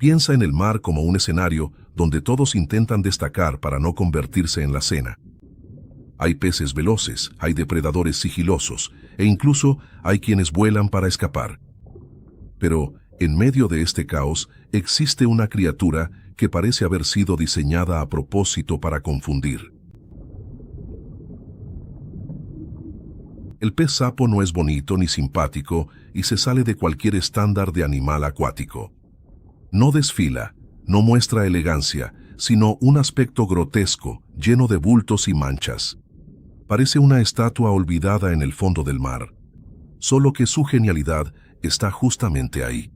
Piensa en el mar como un escenario donde todos intentan destacar para no convertirse en la cena. Hay peces veloces, hay depredadores sigilosos, e incluso hay quienes vuelan para escapar. Pero, en medio de este caos, existe una criatura que parece haber sido diseñada a propósito para confundir. El pez sapo no es bonito ni simpático y se sale de cualquier estándar de animal acuático. No desfila, no muestra elegancia, sino un aspecto grotesco, lleno de bultos y manchas. Parece una estatua olvidada en el fondo del mar, solo que su genialidad está justamente ahí.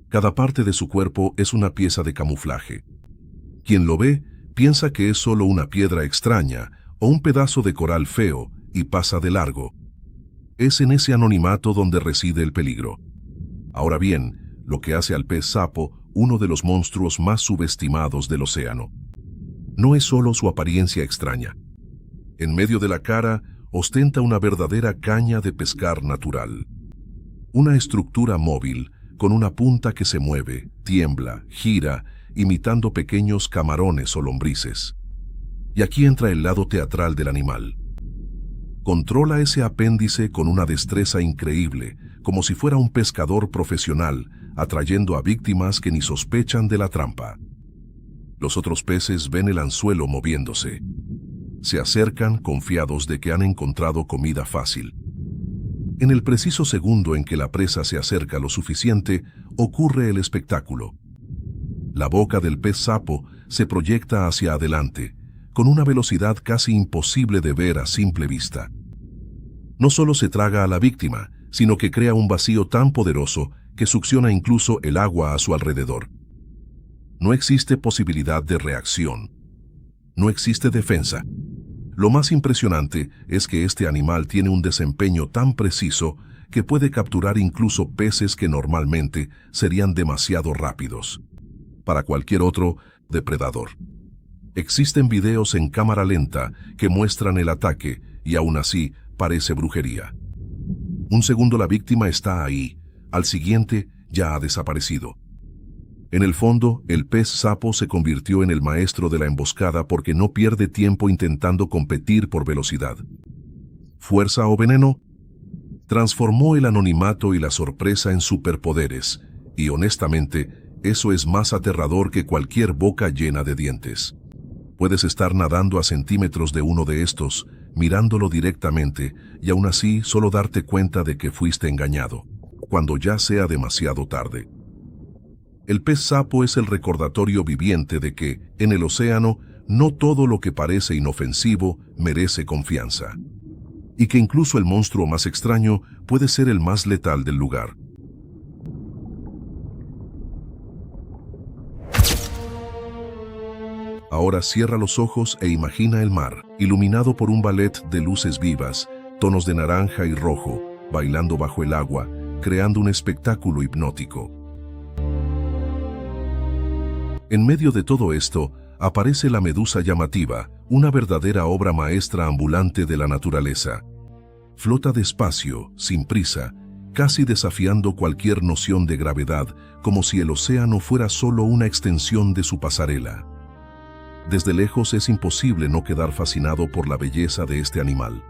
Cada parte de su cuerpo es una pieza de camuflaje. Quien lo ve piensa que es solo una piedra extraña o un pedazo de coral feo y pasa de largo. Es en ese anonimato donde reside el peligro. Ahora bien, lo que hace al pez sapo uno de los monstruos más subestimados del océano. No es solo su apariencia extraña. En medio de la cara ostenta una verdadera caña de pescar natural. Una estructura móvil, con una punta que se mueve, tiembla, gira, imitando pequeños camarones o lombrices. Y aquí entra el lado teatral del animal. Controla ese apéndice con una destreza increíble, como si fuera un pescador profesional, atrayendo a víctimas que ni sospechan de la trampa. Los otros peces ven el anzuelo moviéndose. Se acercan confiados de que han encontrado comida fácil. En el preciso segundo en que la presa se acerca lo suficiente, ocurre el espectáculo. La boca del pez sapo se proyecta hacia adelante, con una velocidad casi imposible de ver a simple vista. No solo se traga a la víctima, sino que crea un vacío tan poderoso que succiona incluso el agua a su alrededor. No existe posibilidad de reacción. No existe defensa. Lo más impresionante es que este animal tiene un desempeño tan preciso que puede capturar incluso peces que normalmente serían demasiado rápidos para cualquier otro depredador. Existen videos en cámara lenta que muestran el ataque y aún así parece brujería. Un segundo la víctima está ahí, al siguiente ya ha desaparecido. En el fondo, el pez sapo se convirtió en el maestro de la emboscada porque no pierde tiempo intentando competir por velocidad. ¿Fuerza o veneno? Transformó el anonimato y la sorpresa en superpoderes, y honestamente, eso es más aterrador que cualquier boca llena de dientes. Puedes estar nadando a centímetros de uno de estos, mirándolo directamente, y aún así solo darte cuenta de que fuiste engañado, cuando ya sea demasiado tarde. El pez sapo es el recordatorio viviente de que, en el océano, no todo lo que parece inofensivo merece confianza. Y que incluso el monstruo más extraño puede ser el más letal del lugar. Ahora cierra los ojos e imagina el mar, iluminado por un ballet de luces vivas, tonos de naranja y rojo, bailando bajo el agua, creando un espectáculo hipnótico. En medio de todo esto, aparece la medusa llamativa, una verdadera obra maestra ambulante de la naturaleza. Flota despacio, sin prisa, casi desafiando cualquier noción de gravedad, como si el océano fuera solo una extensión de su pasarela. Desde lejos es imposible no quedar fascinado por la belleza de este animal.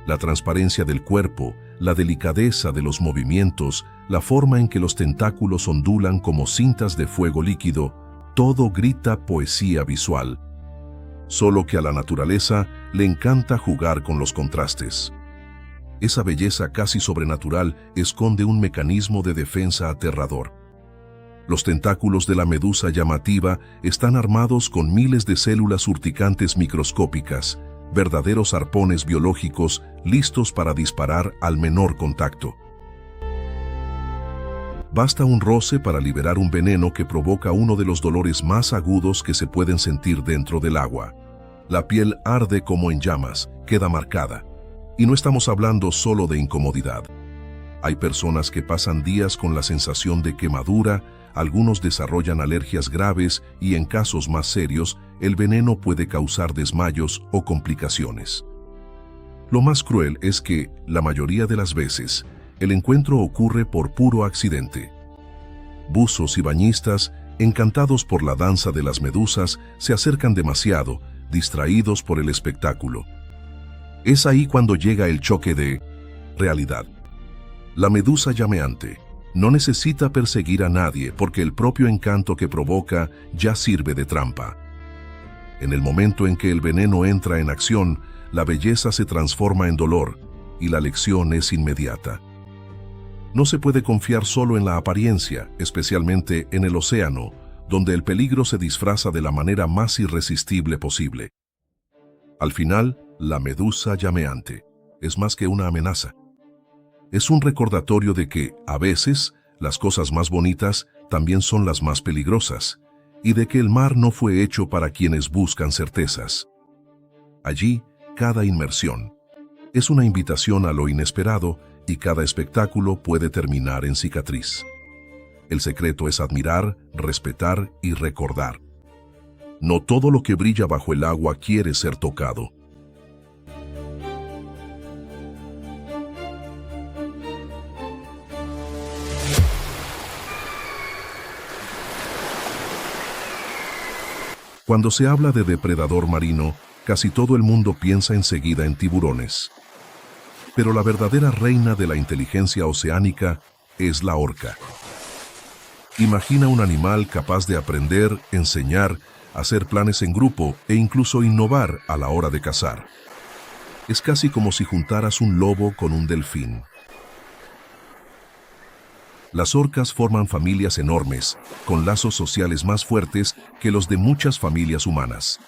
La transparencia del cuerpo, la delicadeza de los movimientos, la forma en que los tentáculos ondulan como cintas de fuego líquido, todo grita poesía visual. Solo que a la naturaleza le encanta jugar con los contrastes. Esa belleza casi sobrenatural esconde un mecanismo de defensa aterrador. Los tentáculos de la medusa llamativa están armados con miles de células urticantes microscópicas, verdaderos arpones biológicos listos para disparar al menor contacto. Basta un roce para liberar un veneno que provoca uno de los dolores más agudos que se pueden sentir dentro del agua. La piel arde como en llamas, queda marcada. Y no estamos hablando solo de incomodidad. Hay personas que pasan días con la sensación de quemadura, algunos desarrollan alergias graves y en casos más serios, el veneno puede causar desmayos o complicaciones. Lo más cruel es que, la mayoría de las veces, el encuentro ocurre por puro accidente. Buzos y bañistas, encantados por la danza de las medusas, se acercan demasiado, distraídos por el espectáculo. Es ahí cuando llega el choque de realidad. La medusa llameante no necesita perseguir a nadie porque el propio encanto que provoca ya sirve de trampa. En el momento en que el veneno entra en acción, la belleza se transforma en dolor y la lección es inmediata. No se puede confiar solo en la apariencia, especialmente en el océano, donde el peligro se disfraza de la manera más irresistible posible. Al final, la medusa llameante es más que una amenaza. Es un recordatorio de que, a veces, las cosas más bonitas también son las más peligrosas, y de que el mar no fue hecho para quienes buscan certezas. Allí, cada inmersión es una invitación a lo inesperado y cada espectáculo puede terminar en cicatriz. El secreto es admirar, respetar y recordar. No todo lo que brilla bajo el agua quiere ser tocado. Cuando se habla de depredador marino, casi todo el mundo piensa enseguida en tiburones. Pero la verdadera reina de la inteligencia oceánica es la orca. Imagina un animal capaz de aprender, enseñar, hacer planes en grupo e incluso innovar a la hora de cazar. Es casi como si juntaras un lobo con un delfín. Las orcas forman familias enormes, con lazos sociales más fuertes que los de muchas familias humanas.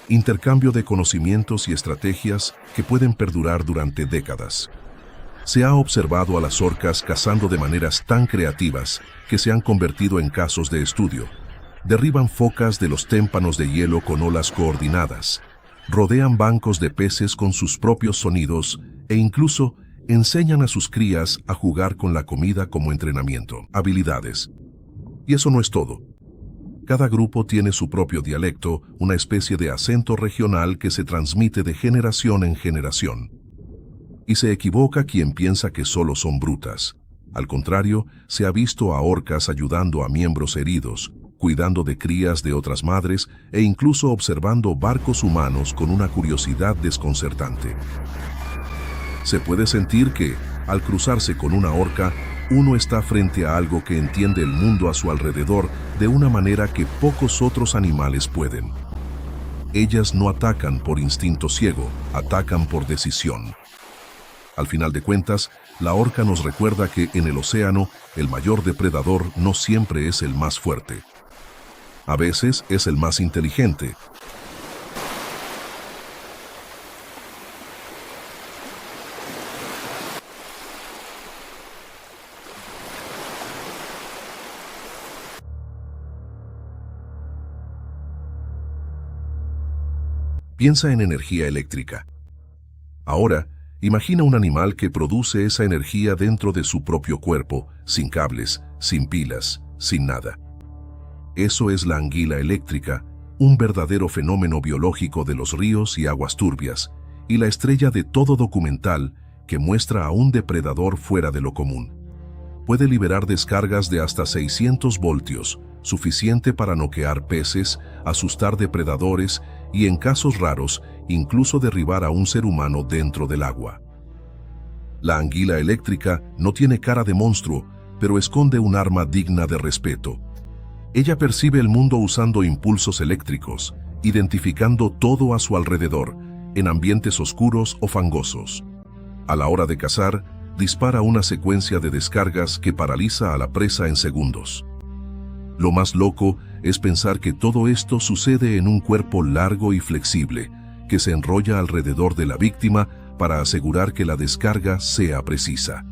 Intercambio de conocimientos y estrategias que pueden perdurar durante décadas. Se ha observado a las orcas cazando de maneras tan creativas que se han convertido en casos de estudio. Derriban focas de los témpanos de hielo con olas coordinadas, rodean bancos de peces con sus propios sonidos e incluso enseñan a sus crías a jugar con la comida como entrenamiento, habilidades. Y eso no es todo. Cada grupo tiene su propio dialecto, una especie de acento regional que se transmite de generación en generación. Y se equivoca quien piensa que solo son brutas. Al contrario, se ha visto a orcas ayudando a miembros heridos, cuidando de crías de otras madres e incluso observando barcos humanos con una curiosidad desconcertante. Se puede sentir que, al cruzarse con una orca, uno está frente a algo que entiende el mundo a su alrededor de una manera que pocos otros animales pueden. Ellas no atacan por instinto ciego, atacan por decisión. Al final de cuentas, la orca nos recuerda que en el océano, el mayor depredador no siempre es el más fuerte. A veces es el más inteligente. Piensa en energía eléctrica. Ahora, imagina un animal que produce esa energía dentro de su propio cuerpo, sin cables, sin pilas, sin nada. Eso es la anguila eléctrica, un verdadero fenómeno biológico de los ríos y aguas turbias, y la estrella de todo documental que muestra a un depredador fuera de lo común. Puede liberar descargas de hasta 600 voltios, suficiente para noquear peces, asustar depredadores y, en casos raros, incluso derribar a un ser humano dentro del agua. La anguila eléctrica no tiene cara de monstruo, pero esconde un arma digna de respeto. Ella percibe el mundo usando impulsos eléctricos, identificando todo a su alrededor, en ambientes oscuros o fangosos. A la hora de cazar, dispara una secuencia de descargas que paraliza a la presa en segundos. Lo más loco es pensar que todo esto sucede en un cuerpo largo y flexible, que se enrolla alrededor de la víctima para asegurar que la descarga sea precisa.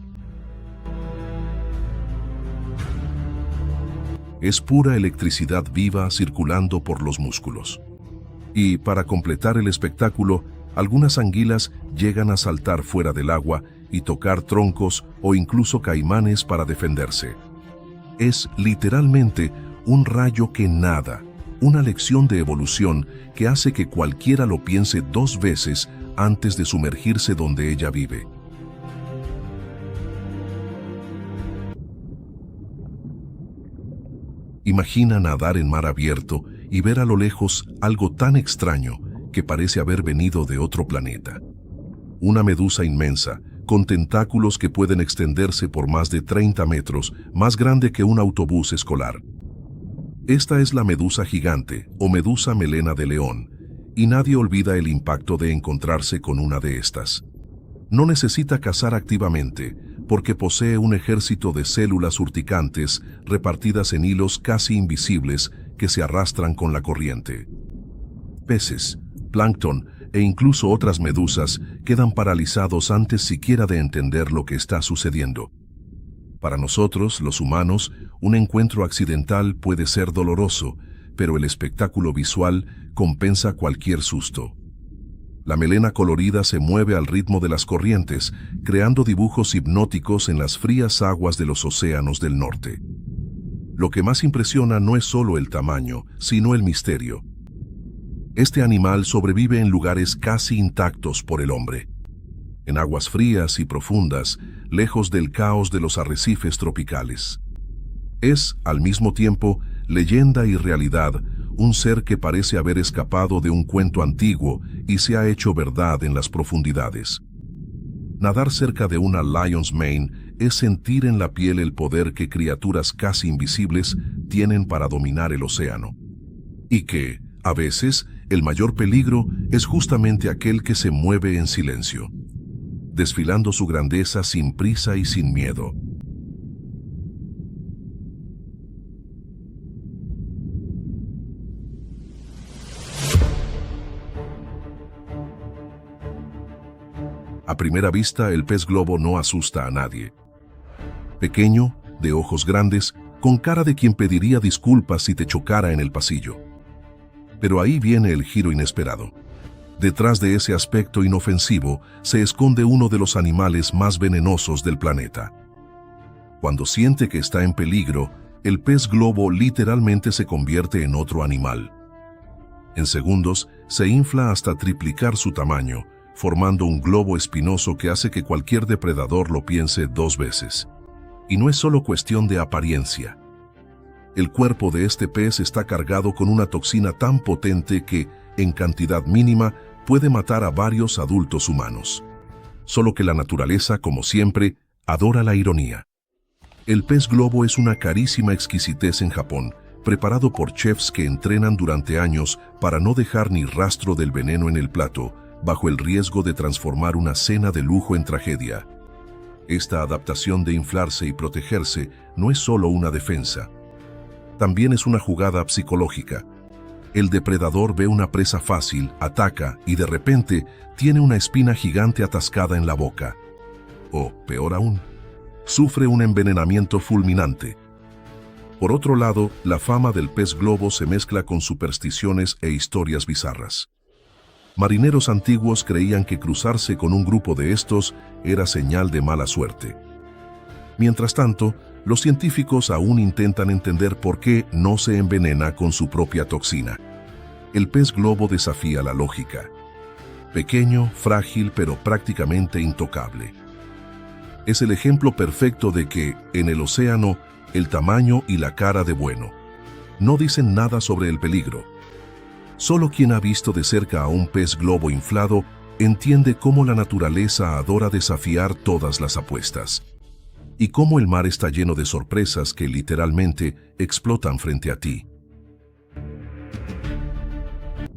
Es pura electricidad viva circulando por los músculos. Y, para completar el espectáculo, algunas anguilas llegan a saltar fuera del agua y tocar troncos o incluso caimanes para defenderse. Es literalmente un rayo que nada, una lección de evolución que hace que cualquiera lo piense 2 veces antes de sumergirse donde ella vive. Imagina nadar en mar abierto y ver a lo lejos algo tan extraño que parece haber venido de otro planeta. Una medusa inmensa, con tentáculos que pueden extenderse por más de 30 metros, más grande que un autobús escolar. Esta es la medusa gigante, o medusa melena de león, y nadie olvida el impacto de encontrarse con una de estas. No necesita cazar activamente, porque posee un ejército de células urticantes repartidas en hilos casi invisibles que se arrastran con la corriente. Peces, plancton e incluso otras medusas quedan paralizados antes siquiera de entender lo que está sucediendo. Para nosotros, los humanos, un encuentro accidental puede ser doloroso, pero el espectáculo visual compensa cualquier susto. La melena colorida se mueve al ritmo de las corrientes, creando dibujos hipnóticos en las frías aguas de los océanos del norte. Lo que más impresiona no es solo el tamaño, sino el misterio. Este animal sobrevive en lugares casi intactos por el hombre. En aguas frías y profundas, lejos del caos de los arrecifes tropicales. Es, al mismo tiempo, leyenda y realidad, un ser que parece haber escapado de un cuento antiguo y se ha hecho verdad en las profundidades. Nadar cerca de una lion's mane es sentir en la piel el poder que criaturas casi invisibles tienen para dominar el océano. Y que, a veces, el mayor peligro es justamente aquel que se mueve en silencio, desfilando su grandeza sin prisa y sin miedo. A primera vista, el pez globo no asusta a nadie. Pequeño, de ojos grandes, con cara de quien pediría disculpas si te chocara en el pasillo. Pero ahí viene el giro inesperado. Detrás de ese aspecto inofensivo se esconde uno de los animales más venenosos del planeta. Cuando siente que está en peligro, el pez globo literalmente se convierte en otro animal. En segundos, se infla hasta triplicar su tamaño, formando un globo espinoso que hace que cualquier depredador lo piense 2 veces. Y no es solo cuestión de apariencia. El cuerpo de este pez está cargado con una toxina tan potente que, en cantidad mínima, puede matar a varios adultos humanos. Solo que la naturaleza, como siempre, adora la ironía. El pez globo es una carísima exquisitez en Japón, preparado por chefs que entrenan durante años para no dejar ni rastro del veneno en el plato, bajo el riesgo de transformar una cena de lujo en tragedia. Esta adaptación de inflarse y protegerse no es solo una defensa. También es una jugada psicológica. El depredador ve una presa fácil, ataca y de repente tiene una espina gigante atascada en la boca. O, peor aún, sufre un envenenamiento fulminante. Por otro lado, la fama del pez globo se mezcla con supersticiones e historias bizarras. Marineros antiguos creían que cruzarse con un grupo de estos era señal de mala suerte. Mientras tanto, los científicos aún intentan entender por qué no se envenena con su propia toxina. El pez globo desafía la lógica. Pequeño, frágil, pero prácticamente intocable. Es el ejemplo perfecto de que, en el océano, el tamaño y la cara de bueno no dicen nada sobre el peligro. Solo quien ha visto de cerca a un pez globo inflado entiende cómo la naturaleza adora desafiar todas las apuestas. Y cómo el mar está lleno de sorpresas que literalmente explotan frente a ti.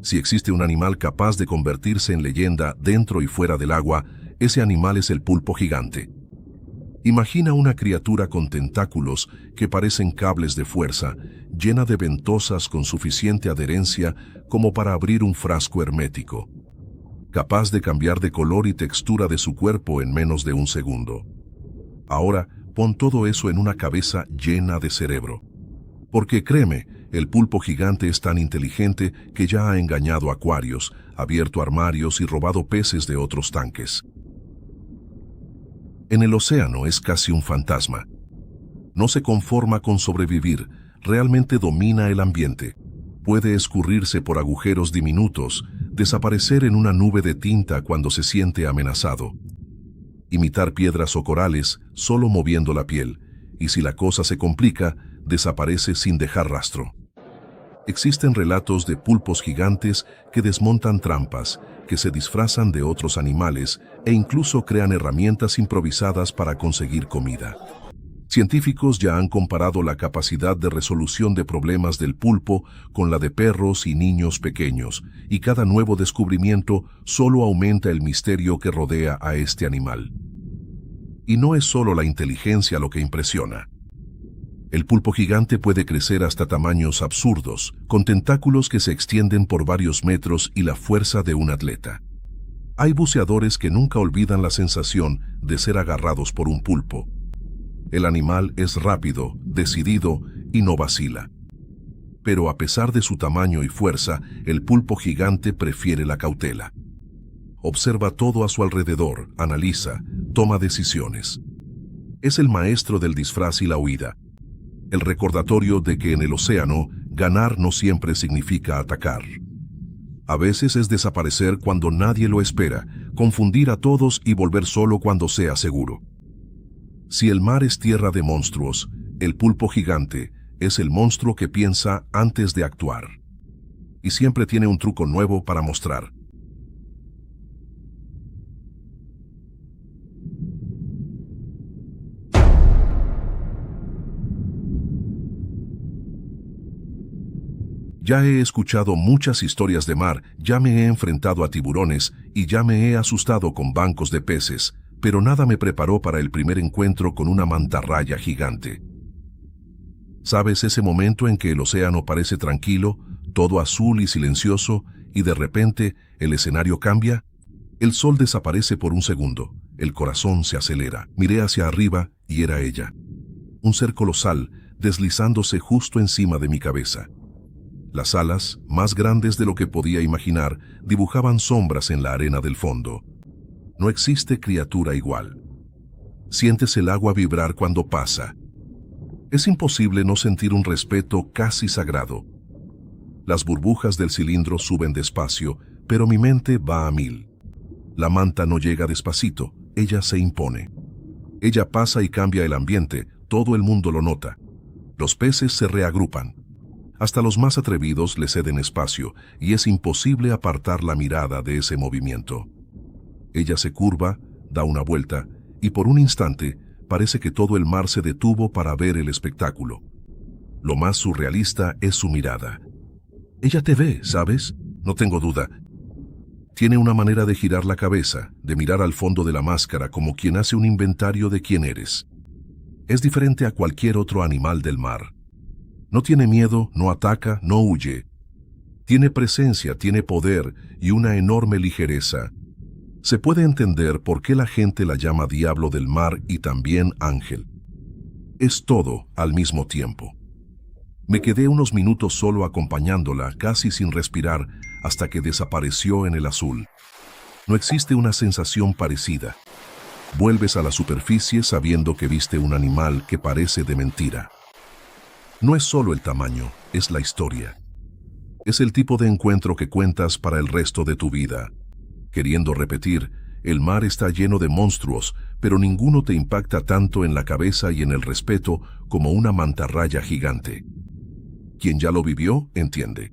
Si existe un animal capaz de convertirse en leyenda dentro y fuera del agua, ese animal es el pulpo gigante. Imagina una criatura con tentáculos que parecen cables de fuerza, llena de ventosas con suficiente adherencia como para abrir un frasco hermético. Capaz de cambiar de color y textura de su cuerpo en menos de un segundo. Ahora, pon todo eso en una cabeza llena de cerebro. Porque créeme, el pulpo gigante es tan inteligente que ya ha engañado acuarios, abierto armarios y robado peces de otros tanques. En el océano es casi un fantasma. No se conforma con sobrevivir, realmente domina el ambiente. Puede escurrirse por agujeros diminutos, desaparecer en una nube de tinta cuando se siente amenazado. Imitar piedras o corales solo moviendo la piel, y si la cosa se complica, desaparece sin dejar rastro. Existen relatos de pulpos gigantes que desmontan trampas, que se disfrazan de otros animales e incluso crean herramientas improvisadas para conseguir comida. Científicos ya han comparado la capacidad de resolución de problemas del pulpo con la de perros y niños pequeños, y cada nuevo descubrimiento solo aumenta el misterio que rodea a este animal. Y no es solo la inteligencia lo que impresiona. El pulpo gigante puede crecer hasta tamaños absurdos, con tentáculos que se extienden por varios metros y la fuerza de un atleta. Hay buceadores que nunca olvidan la sensación de ser agarrados por un pulpo. El animal es rápido, decidido y no vacila. Pero a pesar de su tamaño y fuerza, el pulpo gigante prefiere la cautela. Observa todo a su alrededor, analiza, toma decisiones. Es el maestro del disfraz y la huida. El recordatorio de que en el océano, ganar no siempre significa atacar. A veces es desaparecer cuando nadie lo espera, confundir a todos y volver solo cuando sea seguro. Si el mar es tierra de monstruos, el pulpo gigante es el monstruo que piensa antes de actuar. Y siempre tiene un truco nuevo para mostrar. Ya he escuchado muchas historias de mar, ya me he enfrentado a tiburones y ya me he asustado con bancos de peces, pero nada me preparó para el primer encuentro con una mantarraya gigante. ¿Sabes ese momento en que el océano parece tranquilo, todo azul y silencioso, y de repente el escenario cambia? El sol desaparece por un segundo, el corazón se acelera. Miré hacia arriba y era ella. Un ser colosal, deslizándose justo encima de mi cabeza. Las alas, más grandes de lo que podía imaginar, dibujaban sombras en la arena del fondo. No existe criatura igual. Sientes el agua vibrar cuando pasa. Es imposible no sentir un respeto casi sagrado. Las burbujas del cilindro suben despacio, pero mi mente va a 1000. La manta no llega despacito, ella se impone. Ella pasa y cambia el ambiente, todo el mundo lo nota. Los peces se reagrupan. Hasta los más atrevidos le ceden espacio y es imposible apartar la mirada de ese movimiento. Ella se curva, da una vuelta y por un instante parece que todo el mar se detuvo para ver el espectáculo. Lo más surrealista es su mirada. Ella te ve, ¿sabes? No tengo duda. Tiene una manera de girar la cabeza, de mirar al fondo de la máscara como quien hace un inventario de quién eres. Es diferente a cualquier otro animal del mar. No tiene miedo, no ataca, no huye. Tiene presencia, tiene poder y una enorme ligereza. Se puede entender por qué la gente la llama diablo del mar y también ángel. Es todo al mismo tiempo. Me quedé unos minutos solo acompañándola, casi sin respirar, hasta que desapareció en el azul. No existe una sensación parecida. Vuelves a la superficie sabiendo que viste un animal que parece de mentira. No es solo el tamaño, es la historia. Es el tipo de encuentro que cuentas para el resto de tu vida. Queriendo repetir, el mar está lleno de monstruos, pero ninguno te impacta tanto en la cabeza y en el respeto como una mantarraya gigante. Quien ya lo vivió, entiende.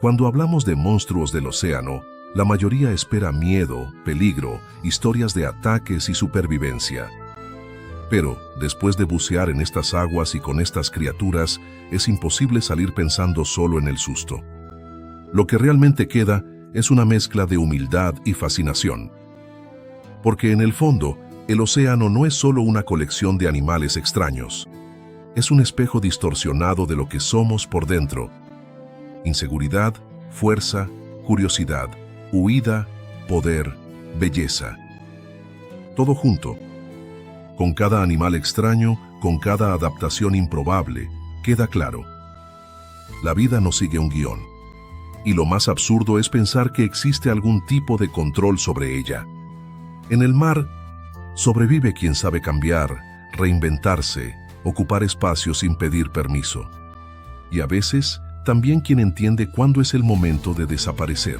Cuando hablamos de monstruos del océano, la mayoría espera miedo, peligro, historias de ataques y supervivencia. Pero, después de bucear en estas aguas y con estas criaturas, es imposible salir pensando solo en el susto. Lo que realmente queda es una mezcla de humildad y fascinación. Porque en el fondo, el océano no es solo una colección de animales extraños. Es un espejo distorsionado de lo que somos por dentro. Inseguridad, fuerza, curiosidad, huida, poder, belleza. Todo junto. Con cada animal extraño, con cada adaptación improbable, queda claro. La vida no sigue un guión. Y lo más absurdo es pensar que existe algún tipo de control sobre ella. En el mar, sobrevive quien sabe cambiar, reinventarse, ocupar espacio sin pedir permiso. Y a veces, también quien entiende cuándo es el momento de desaparecer.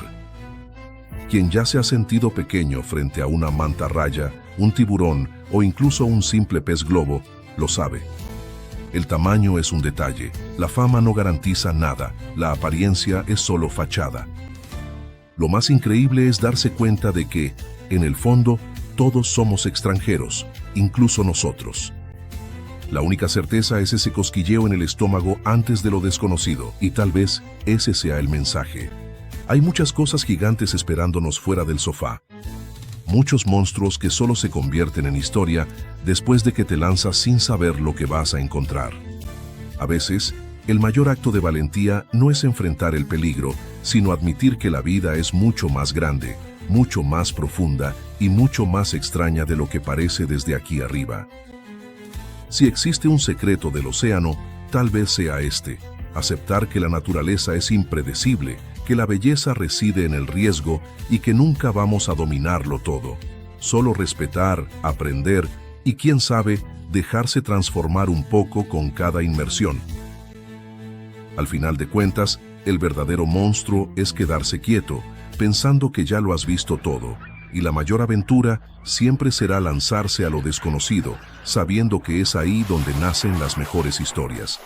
Quien ya se ha sentido pequeño frente a una mantarraya, un tiburón o incluso un simple pez globo, lo sabe. El tamaño es un detalle, la fama no garantiza nada, la apariencia es solo fachada. Lo más increíble es darse cuenta de que, en el fondo, todos somos extranjeros, incluso nosotros. La única certeza es ese cosquilleo en el estómago antes de lo desconocido, y tal vez ese sea el mensaje. Hay muchas cosas gigantes esperándonos fuera del sofá. Muchos monstruos que solo se convierten en historia después de que te lanzas sin saber lo que vas a encontrar. A veces, el mayor acto de valentía no es enfrentar el peligro, sino admitir que la vida es mucho más grande, mucho más profunda y mucho más extraña de lo que parece desde aquí arriba. Si existe un secreto del océano, tal vez sea este: aceptar que la naturaleza es impredecible, que la belleza reside en el riesgo y que nunca vamos a dominarlo todo. Solo respetar, aprender y, quién sabe, dejarse transformar un poco con cada inmersión. Al final de cuentas, el verdadero monstruo es quedarse quieto, pensando que ya lo has visto todo, y la mayor aventura siempre será lanzarse a lo desconocido, sabiendo que es ahí donde nacen las mejores historias.